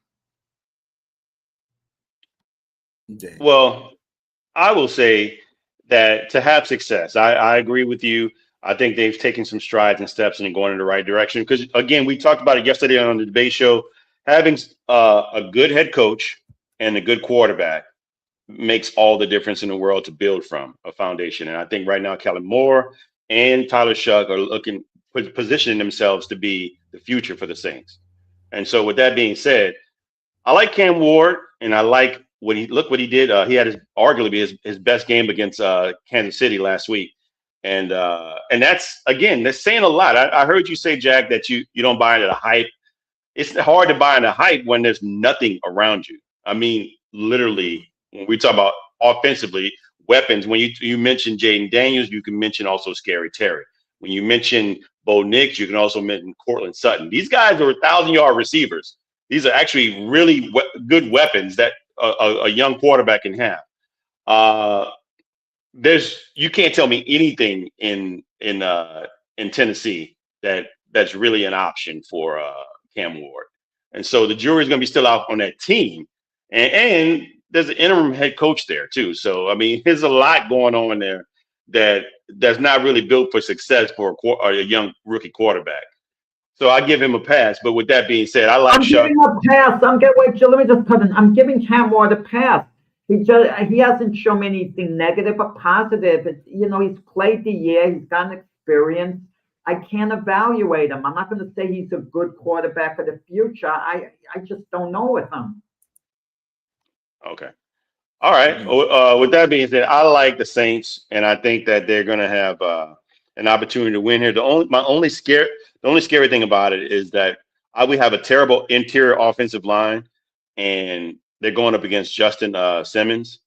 Dang. Well, I will say that to have success, I agree with you. I think they've taken some strides and steps and going in the right direction. Because again, we talked about it yesterday on the debate show. Having a good head coach and a good quarterback makes all the difference in the world to build from a foundation. And I think right now, Kellen Moore and Tyler Shuck are positioning themselves to be the future for the Saints. And so, with that being said, I like Cam Ward, and I like what he did. He had arguably his best game against Kansas City last week, and that's saying a lot. I heard you say, Jack, that you don't buy into the hype. It's hard to buy into hype when there's nothing around you. I mean, literally, when we talk about offensively weapons, when you mention Jaden Daniels, you can mention also Scary Terry. When you mention Bo Nix, you can also mention Cortland Sutton. These guys are 1,000-yard receivers. These are actually really good weapons that a young quarterback can have. You can't tell me anything in Tennessee that's really an option for Cam Ward, and so the jury's going to be still out on that team, and there's an interim head coach there too. So I mean, there's a lot going on there that's not really built for success for a young rookie quarterback. So I give him a pass. But with that being said, I like I'm Shuck. giving a pass. Wait, Jill, let me just put in. I'm giving Cam Ward a pass. He hasn't shown me anything negative or positive. You know, he's played the year. He's got an experience. I can't evaluate him. I'm not going to say he's a good quarterback for the future. I just don't know with him. Okay. All right. With that being said, I like the Saints, and I think that they're going to have an opportunity to win here. The only scary thing about it is that we have a terrible interior offensive line, and they're going up against Justin Simmons,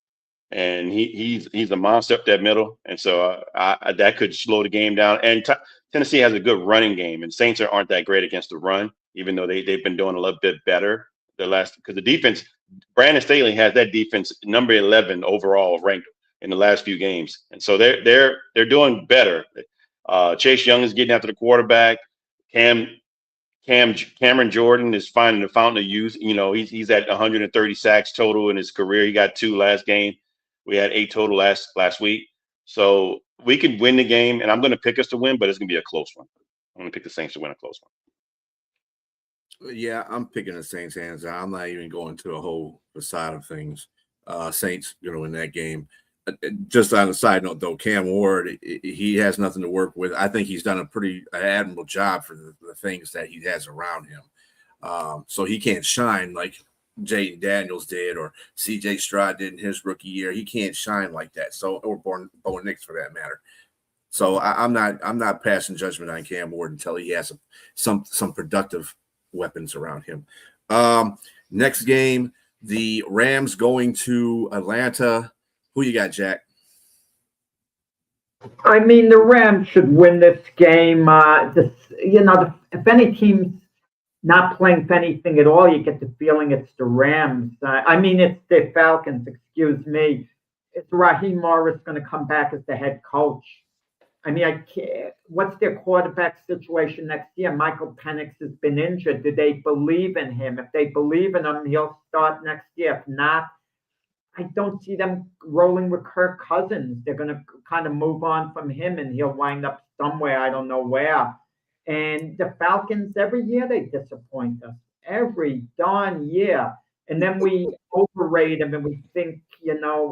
and he's a monster up that middle, and so that could slow the game down. And Tennessee has a good running game, and Saints aren't that great against the run, even though they've been doing a little bit better because the defense. Brandon Staley has that defense number 11 overall ranked in the last few games, and so they're doing better. Chase Young is getting after the quarterback. Cameron Jordan is finding the fountain of youth. You know, he's at 130 sacks total in his career. He got 2 last game. We had 8 total last week. So we could win the game, and I'm going to pick us to win, but it's going to be a close one. I'm going to pick the Saints to win a close one. Yeah, I'm picking the Saints hands down. I'm not even going to a whole side of things. Saints going to win that game. Just on a side note, though, Cam Ward, he has nothing to work with. I think he's done a pretty admirable job for the things that he has around him. So he can't shine like Jaden Daniels did or C.J. Stroud did in his rookie year. He can't shine like that. So or Bo Nix for that matter. So I'm not passing judgment on Cam Ward until he has some productive weapons around him. Next game, the Rams going to Atlanta. Who you got, Jack? I mean, the Rams should win this game. If any team's not playing for anything at all, you get the feeling it's the Rams. It's the Falcons. Excuse me. It's Raheem Morris going to come back as the head coach. I mean, I can't. What's their quarterback situation next year? Michael Penix has been injured. Do they believe in him? If they believe in him, he'll start next year. If not, I don't see them rolling with Kirk Cousins. They're going to kind of move on from him, and he'll wind up somewhere. I don't know where. And the Falcons, every year they disappoint us. Every darn year. And then we overrate them, and we think,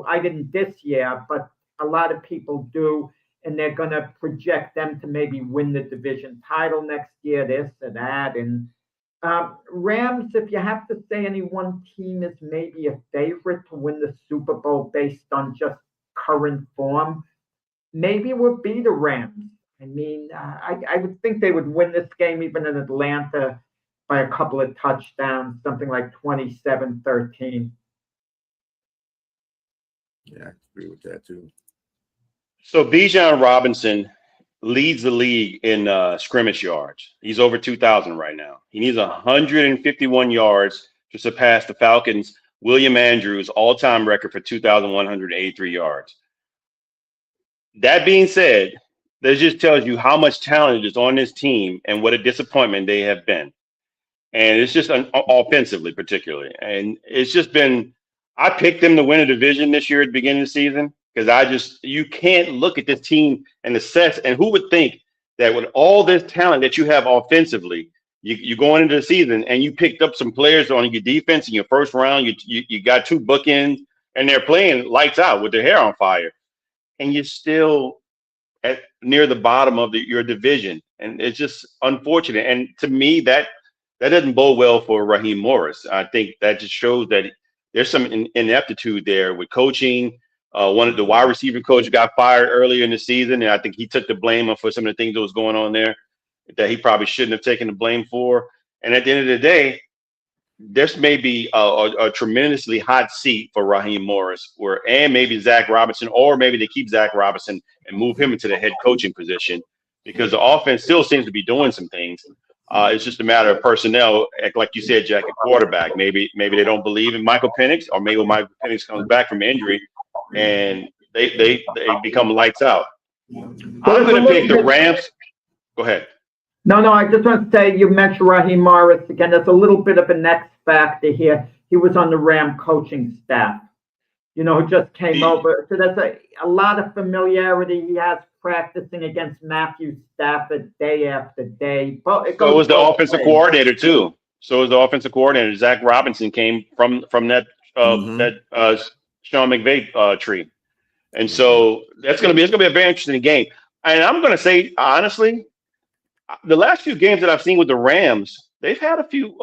I didn't this year, but a lot of people do. and they're going to project them to maybe win the division title next year, this or that. And Rams, if you have to say any one team is maybe a favorite to win the Super Bowl based on just current form, maybe it would be the Rams. I mean, I would think they would win this game even in Atlanta by a couple of touchdowns, something like 27-13. Yeah, I agree with that too. So Bijan Robinson leads the league in scrimmage yards. He's over 2,000 right now. He needs 151 yards to surpass the Falcons' William Andrews all-time record for 2,183 yards. That being said, that just tells you how much talent is on this team and what a disappointment they have been. And it's just offensively, particularly. And it's just been, I picked them to win a division this year at the beginning of the season because you can't look at this team and assess. And who would think that with all this talent that you have offensively, you're going into the season and you picked up some players on your defense in your first round. You got 2 bookends and they're playing lights out with their hair on fire. And you're still near the bottom of your division. And it's just unfortunate. And to me, that doesn't bode well for Raheem Morris. I think that just shows that there's some ineptitude there with coaching. One of the wide receiver coaches got fired earlier in the season, and I think he took the blame for some of the things that was going on there that he probably shouldn't have taken the blame for. And at the end of the day, this may be a tremendously hot seat for Raheem Morris, and maybe Zach Robinson, or maybe they keep Zach Robinson and move him into the head coaching position because the offense still seems to be doing some things. It's just a matter of personnel, like you said, Jack, at quarterback. Maybe they don't believe in Michael Penix, or maybe Michael Penix comes back from injury and they become lights out. I'm going to pick the Rams. Go ahead. No, I just want to say, you mentioned Raheem Morris again. There's a little bit of an X factor here. He was on the Ram coaching staff, who just came over. So there's a lot of familiarity he has practicing against Matthew Stafford day after day. But so was the offensive coordinator too. So was the offensive coordinator. Zach Robinson came from that Sean McVay tree, and so it's going to be a very interesting game. And I'm going to say honestly, the last few games that I've seen with the Rams, they've had a few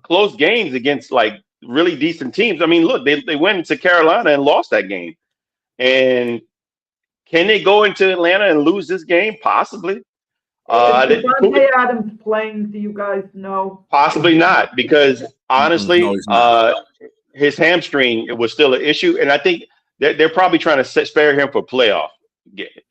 close games against like really decent teams. I mean, look, they went into Carolina and lost that game, and can they go into Atlanta and lose this game? Possibly. Is Devontae Adams playing? Do you guys know? Possibly not, because honestly, his hamstring was still an issue, and I think they're probably trying to spare him for playoff.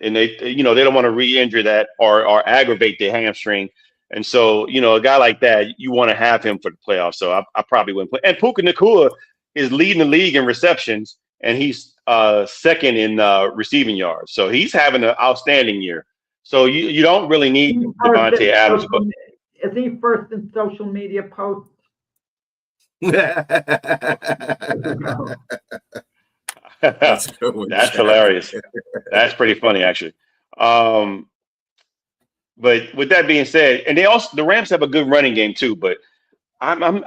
And they don't want to re-injure that or aggravate the hamstring. And so, a guy like that, you want to have him for the playoffs. So I probably wouldn't play. And Puka Nacua is leading the league in receptions, and he's second in receiving yards. So he's having an outstanding year. So you don't really need Devontae Adams. But is he first in social media posts? That's hilarious. That's pretty funny, actually. But with that being said, and the Rams have a good running game too. But I'm going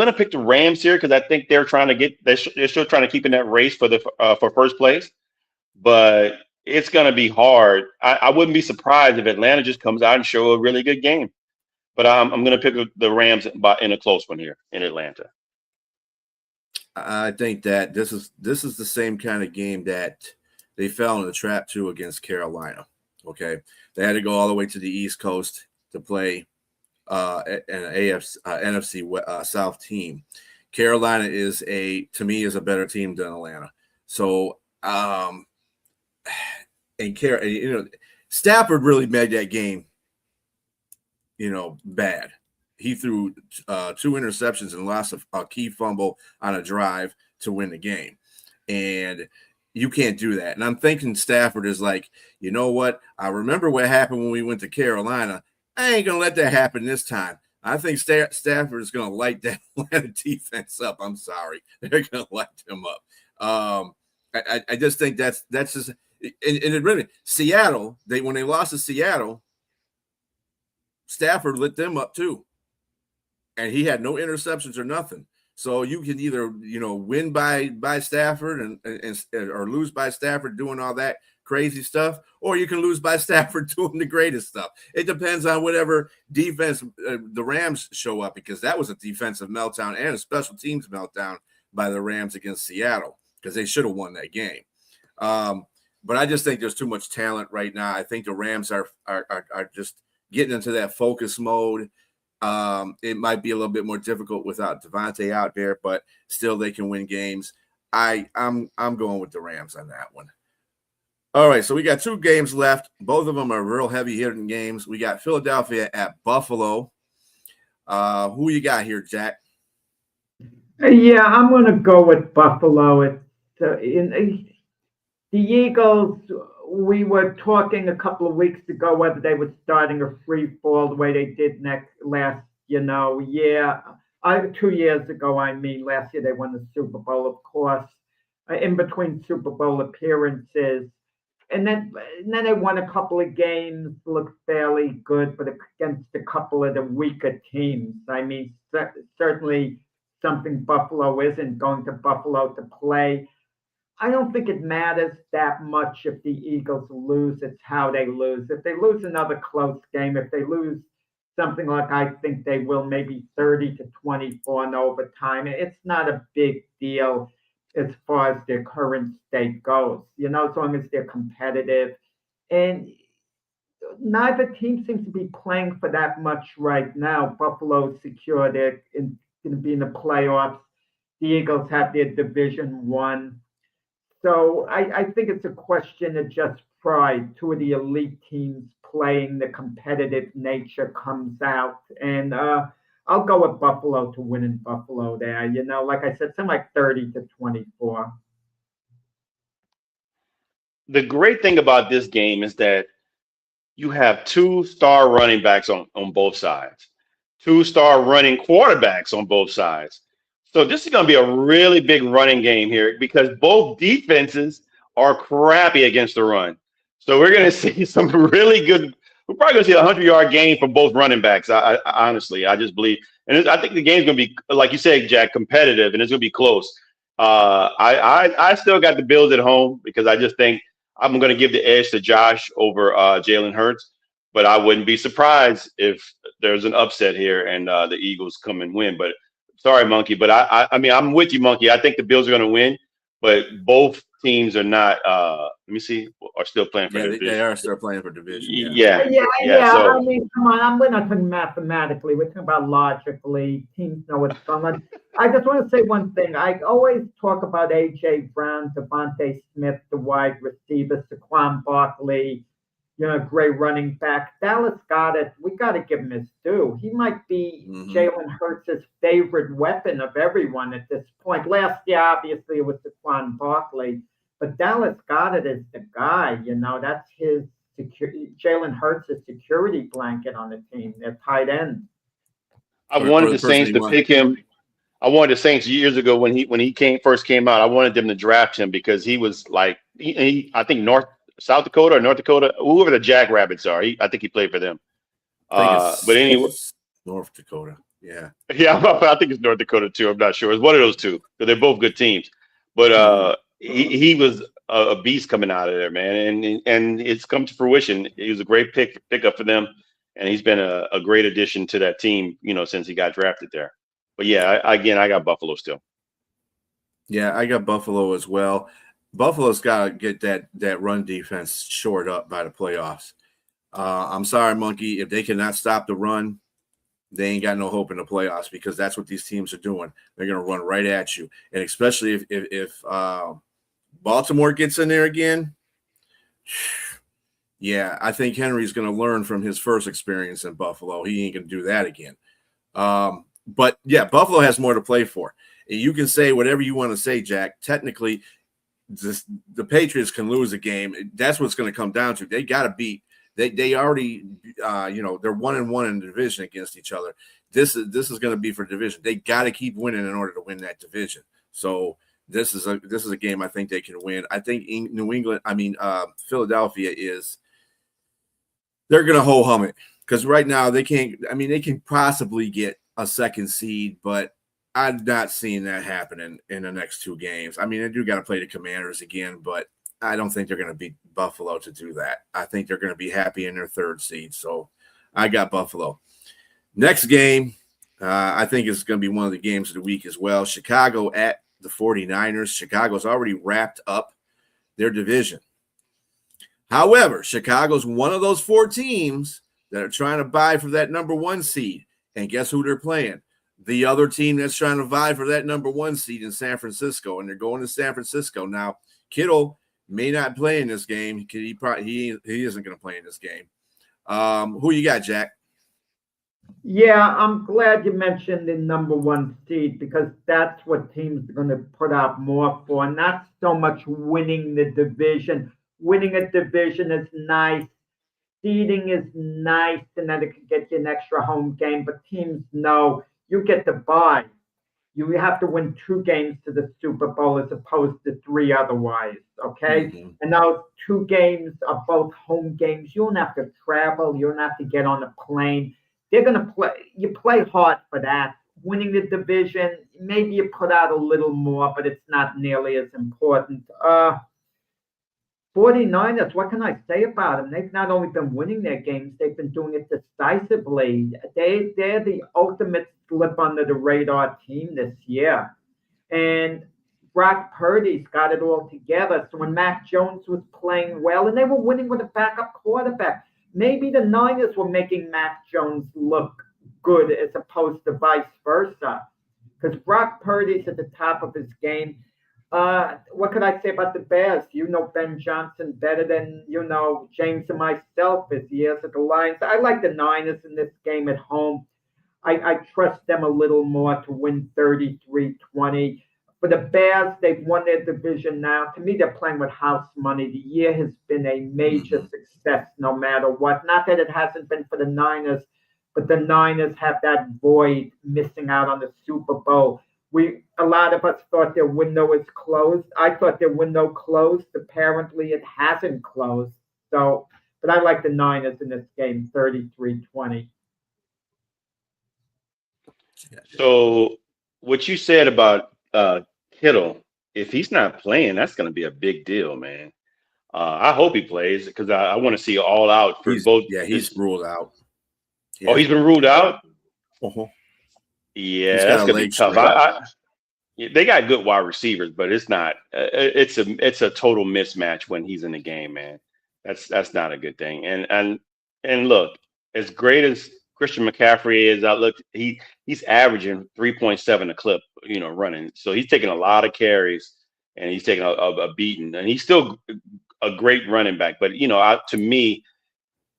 to pick the Rams here because I think they're still trying to keep in that race for first place. But it's going to be hard. I wouldn't be surprised if Atlanta just comes out and show a really good game. But I'm going to pick the Rams in a close one here in Atlanta. I think that this is the same kind of game that they fell in the trap to against Carolina. Okay, they had to go all the way to the East Coast to play an NFC South team. Carolina to me is a better team than Atlanta. So Stafford really made that game bad. He threw 2 interceptions and lost a key fumble on a drive to win the game. And you can't do that. And I'm thinking Stafford is like, you know what? I remember what happened when we went to Carolina. I ain't going to let that happen this time. I think Stafford is going to light that Atlanta defense up. I'm sorry. They're going to light them up. I just think that's just – and really, Seattle, when they lost to Seattle, Stafford lit them up too. And he had no interceptions or nothing. So you can either, win by Stafford and or lose by Stafford doing all that crazy stuff, or you can lose by Stafford doing the greatest stuff. It depends on whatever defense the Rams show up, because that was a defensive meltdown and a special teams meltdown by the Rams against Seattle, because they should have won that game. But I just think there's too much talent right now. I think the Rams are just getting into that focus mode. It might be a little bit more difficult without Devontae out there, but still they can win games. I'm going with the Rams on that one. All right, so we got 2 games left. Both of them are real heavy-hitting games. We got Philadelphia at Buffalo. Who you got here, Jack? Yeah, I'm going to go with Buffalo. The Eagles, we were talking a couple of weeks ago whether they were starting a free fall the way they did last, 2 years ago, last year they won the Super Bowl, of course, in between Super Bowl appearances. And then they won a couple of games, looked fairly good, but against a couple of the weaker teams. Certainly something Buffalo isn't going to Buffalo to play. I don't think it matters that much if the Eagles lose. It's how they lose. If they lose another close game, if they lose something like I think they will, maybe 30-24 in overtime, it's not a big deal as far as their current state goes, as long as they're competitive. And neither team seems to be playing for that much right now. Buffalo's secure. They're going to be in the playoffs. The Eagles have their division won. So I think it's a question of just pride. 2 of the elite teams playing, the competitive nature comes out. And I'll go with Buffalo to win in Buffalo there. Like I said, something like 30-24. The great thing about this game is that you have 2 star running backs on both sides, 2 star running quarterbacks on both sides. So this is going to be a really big running game here, because both defenses are crappy against the run. So we're going to see some really good. We're probably going to see a 100-yard game from both running backs. I honestly, I just believe, and I think the game's going to be, like you said, Jack, competitive, and it's going to be close. I still got the Bills at home, because I just think I'm going to give the edge to Josh over Jalen Hurts. But I wouldn't be surprised if there's an upset here and the Eagles come and win. But sorry, Monkey, but I mean, I'm with you, Monkey. I think the Bills are going to win, but both teams are not. Let me see, are still playing for division. They are still playing for division. Yeah. So, Come on, we're not talking mathematically. We're talking about logically. Teams know what's going on. I just want to say one thing. I always talk about A.J. Brown, Devontae Smith, the wide receiver, Saquon Barkley, great running back. Dallas Goedert, we got to give him his due. He might be Jalen Hurts' favorite weapon of everyone at this point. Last year, obviously, it was Saquon Barkley, but Dallas Goedert is the guy. That's his Jalen Hurts' security blanket on the team. They're tight end. I wanted the Saints to pick him. I wanted the Saints years ago when he first came out. I wanted them to draft him because he was like I think South Dakota or North Dakota, whoever the Jackrabbits are. I think he played for them. But anyway, North Dakota. Yeah. Yeah, I think it's North Dakota too. I'm not sure. It's one of those two, because they're both good teams. But he was a beast coming out of there, man, and it's come to fruition. He was a great pickup for them, and he's been a great addition to that team, since he got drafted there. But yeah, I got Buffalo still. Yeah, I got Buffalo as well. Buffalo's got to get that run defense shored up by the playoffs. I'm sorry, Monkey. If they cannot stop the run, they ain't got no hope in the playoffs, because that's what these teams are doing. They're going to run right at you. And especially if Baltimore gets in there again, yeah, I think Henry's going to learn from his first experience in Buffalo. He ain't going to do that again. But, yeah, Buffalo has more to play for. And you can say whatever you want to say, Jack. Technically, the Patriots can lose a game. That's what's going to come down to. They got to beat. They already, they're 1-1 in the division against each other. This is going to be for division. They got to keep winning in order to win that division. So this is a game I think they can win. I think Philadelphia they're going to ho hum it, because right now they can't. I mean, they can possibly get a second seed, but I'm not seeing that happening in the next 2 games. I mean, they do got to play the Commanders again, but I don't think they're going to beat Buffalo to do that. I think they're going to be happy in their third seed. So I got Buffalo. Next game, I think it's going to be one of the games of the week as well. Chicago at the 49ers. Chicago's already wrapped up their division. However, Chicago's one of those 4 teams that are trying to vie for that number 1 seed. And guess who they're playing? The other team that's trying to vie for that number 1 seed in San Francisco. And they're going to San Francisco. Now, Kittle may not play in this game. He isn't going to play in this game. Who you got, Jack? Yeah, I'm glad you mentioned the number 1 seed because that's what teams are going to put out more for. Not so much winning the division. Winning a division is nice. Seeding is nice, and then it can get you an extra home game. But teams know you get the bye. You have to win 2 games to the Super Bowl as opposed to 3 otherwise, okay? Mm-hmm. And those 2 games are both home games. You don't have to travel. You don't have to get on a plane. They're going to play. You play hard for that. Winning the division, maybe you put out a little more, but it's not nearly as important. 49ers, what can I say about them? They've not only been winning their games, they've been doing it decisively. They're the ultimate slip under the radar team this year. And Brock Purdy's got it all together. So when Mac Jones was playing well, and they were winning with a backup quarterback, maybe the Niners were making Mac Jones look good as opposed to vice versa. Because Brock Purdy's at the top of his game. What could I say about the Bears? You know Ben Johnson better than you know James and myself as years at the Lions. I like the Niners in this game at home. I trust them a little more to win 33-20. For the Bears, they've won their division now. To me, they're playing with house money. The year has been a major success no matter what. Not that it hasn't been for the Niners, but the Niners have that void missing out on the Super Bowl. A lot of us thought their window is closed. I thought their window closed. Apparently, it hasn't closed. So, but I like the Niners in this game, 33-20. So, what you said about Kittle, if he's not playing, that's going to be a big deal, man. I hope he plays because I want to see all out for both. Yeah, he's ruled out. Yeah. Oh, he's been ruled out? Uh-huh. Yeah, that's gonna be tough. They got good wide receivers, but it's not. It's a total mismatch when he's in the game, man. That's not a good thing. And look, as great as Christian McCaffrey is, he's averaging 3.7 a clip, running. So he's taking a lot of carries and he's taking a beating, and he's still a great running back. But to me,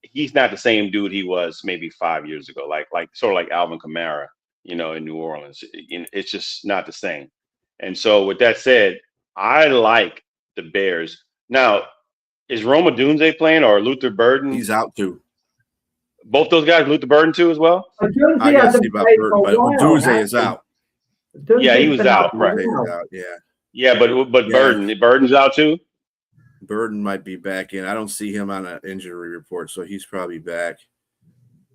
he's not the same dude he was maybe 5 years ago, like sort of like Alvin Kamara. In New Orleans, it's just not the same. And so with that said, I like the Bears. Now, is Roma Dunze playing or Luther Burden? He's out too. Both those guys, Luther Burden too as well? I got to see about Burden, but Dunze is out. Yeah, he was out. Right. Yeah, but Burden's out too? Burden might be back in. I don't see him on an injury report, so he's probably back.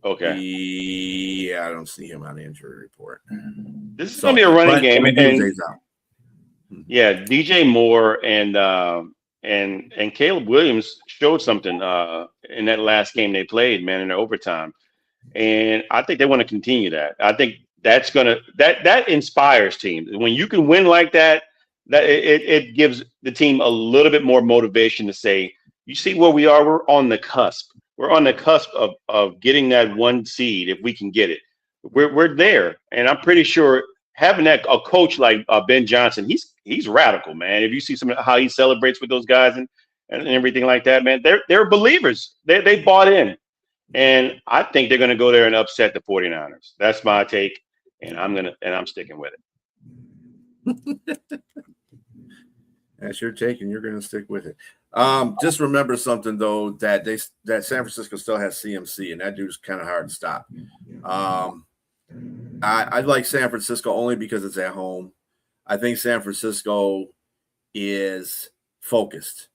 Okay. Yeah, I don't see him on the injury report. This is going to be a running game. Yeah, DJ Moore and Caleb Williams showed something in that last game they played, man, in the overtime. And I think they want to continue that. I think that's that inspires teams. When you can win like that, it gives the team a little bit more motivation to say, you see where we are, we're on the cusp. We're on the cusp of getting that 1 seed if we can get it. We're there, and I'm pretty sure having a coach like Ben Johnson, he's radical, man. If you see how he celebrates with those guys and everything like that, man, they're believers. They bought in, and I think they're gonna go there and upset the 49ers. That's my take, and I'm sticking with it. That's your take, and you're going to stick with it. Just remember something though, that San Francisco still has CMC, and that dude's kind of hard to stop. I like San Francisco only because it's at home. I think San Francisco is focused.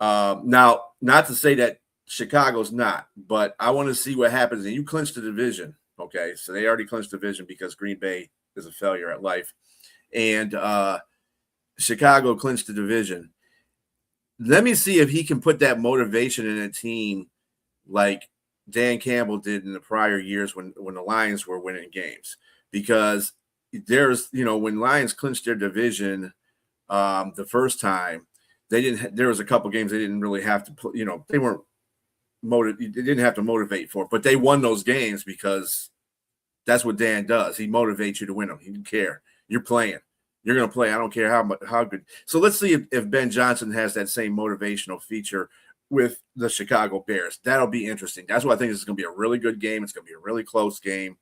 Now, not to say that Chicago's not, but I want to see what happens. And you clinched the division, okay? So they already clinched the division because Green Bay is a failure at life, and Chicago clinched the division. let me see if he can put that motivation in a team like Dan Campbell did in the prior years when the Lions were winning games. Because there's, when Lions clinched their division the first time, there was a couple games they didn't really have to, they weren't they didn't have to motivate for it, but they won those games because that's what Dan does. He motivates you to win them. He didn't care. You're playing. You're going to play. I don't care how good. So let's see if Ben Johnson has that same motivational feature with the Chicago Bears. That'll be interesting. That's why I think this is going to be a really good game. It's going to be a really close game.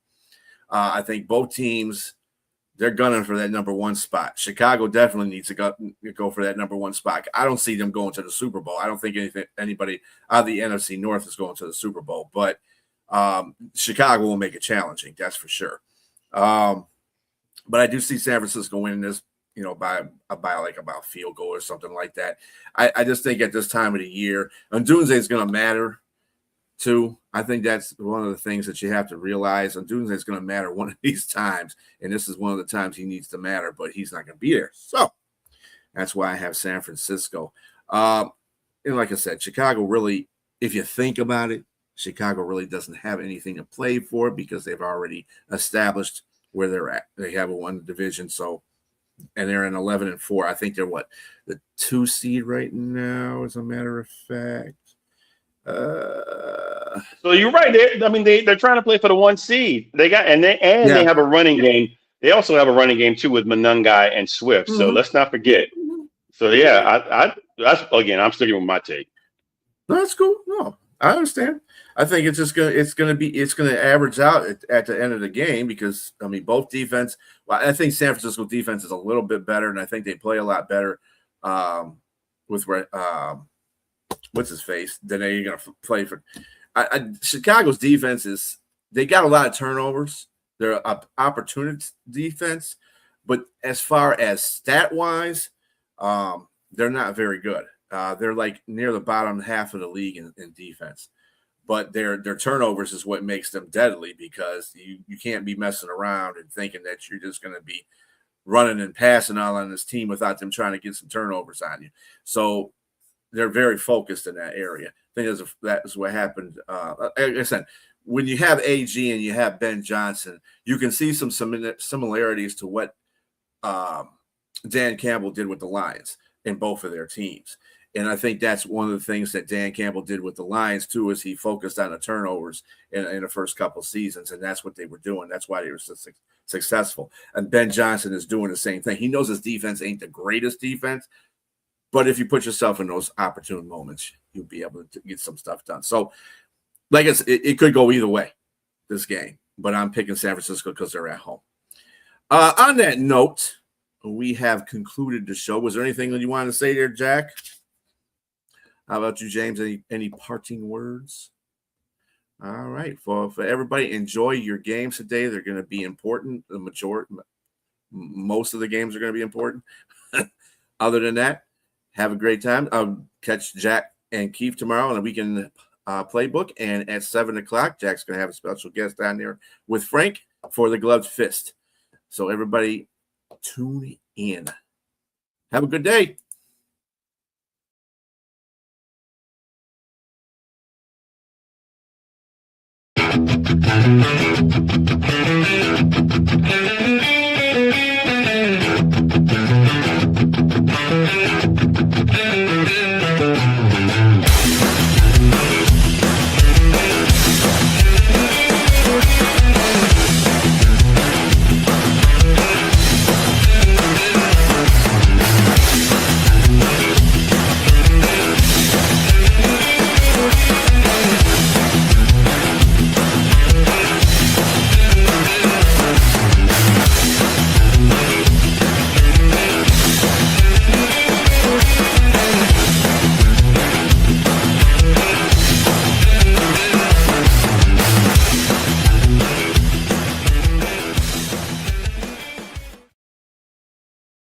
I think both teams, they're gunning for that number one spot. Chicago definitely needs to go for that number one spot. I don't see them going to the Super Bowl. I don't think anybody out of the NFC North is going to the Super Bowl, but Chicago will make it challenging. That's for sure. But I do see San Francisco winning this, by about field goal or something like that. I just think at this time of the year, and Doomsday is going to matter too. I think that's one of the things that you have to realize. And Doomsday is going to matter one of these times, and this is one of the times he needs to matter, but he's not going to be there. So that's why I have San Francisco. And like I said, Chicago really, if you think about it, Chicago really doesn't have anything to play for because they've already established where they're at. They have a one division, and they're in 11-4. I think they're the 2 seed right now, as a matter of fact. So you're right. They're trying to play for the 1 seed. They have a running game. They also have a running game too with Monungai and Swift. So let's not forget. So yeah, I'm sticking with my take. That's cool. No, I understand. I think it's going to average out at the end of the game because both defense. Well, I think San Francisco defense is a little bit better, and I think they play a lot better with what's his face than they're going to play for. Chicago's defense they got a lot of turnovers. They're an opportunity defense, but as far as stat wise, they're not very good. They're like near the bottom half of the league in defense. But their turnovers is what makes them deadly because you can't be messing around and thinking that you're just going to be running and passing all on this team without them trying to get some turnovers on you. So they're very focused in that area. I think that's what happened. Like I said, when you have AG and you have Ben Johnson, you can see some similarities to what Dan Campbell did with the Lions in both of their teams. And I think that's one of the things that Dan Campbell did with the Lions, too, is he focused on the turnovers in the first couple of seasons, and that's what they were doing. That's why they were so successful. And Ben Johnson is doing the same thing. He knows his defense ain't the greatest defense, but if you put yourself in those opportune moments, you'll be able to get some stuff done. So, like it could go either way, this game, but I'm picking San Francisco because they're at home. On that note, we have concluded the show. Was there anything that you wanted to say there, Jack? How about you, James? Any parting words? All right. For everybody, enjoy your games today. They're going to be important. Most of the games are going to be important. Other than that, have a great time. Catch Jack and Keith tomorrow on the weekend playbook. And at 7 o'clock, Jack's going to have a special guest down there with Frank for the Gloved Fist. So everybody, tune in. Have a good day.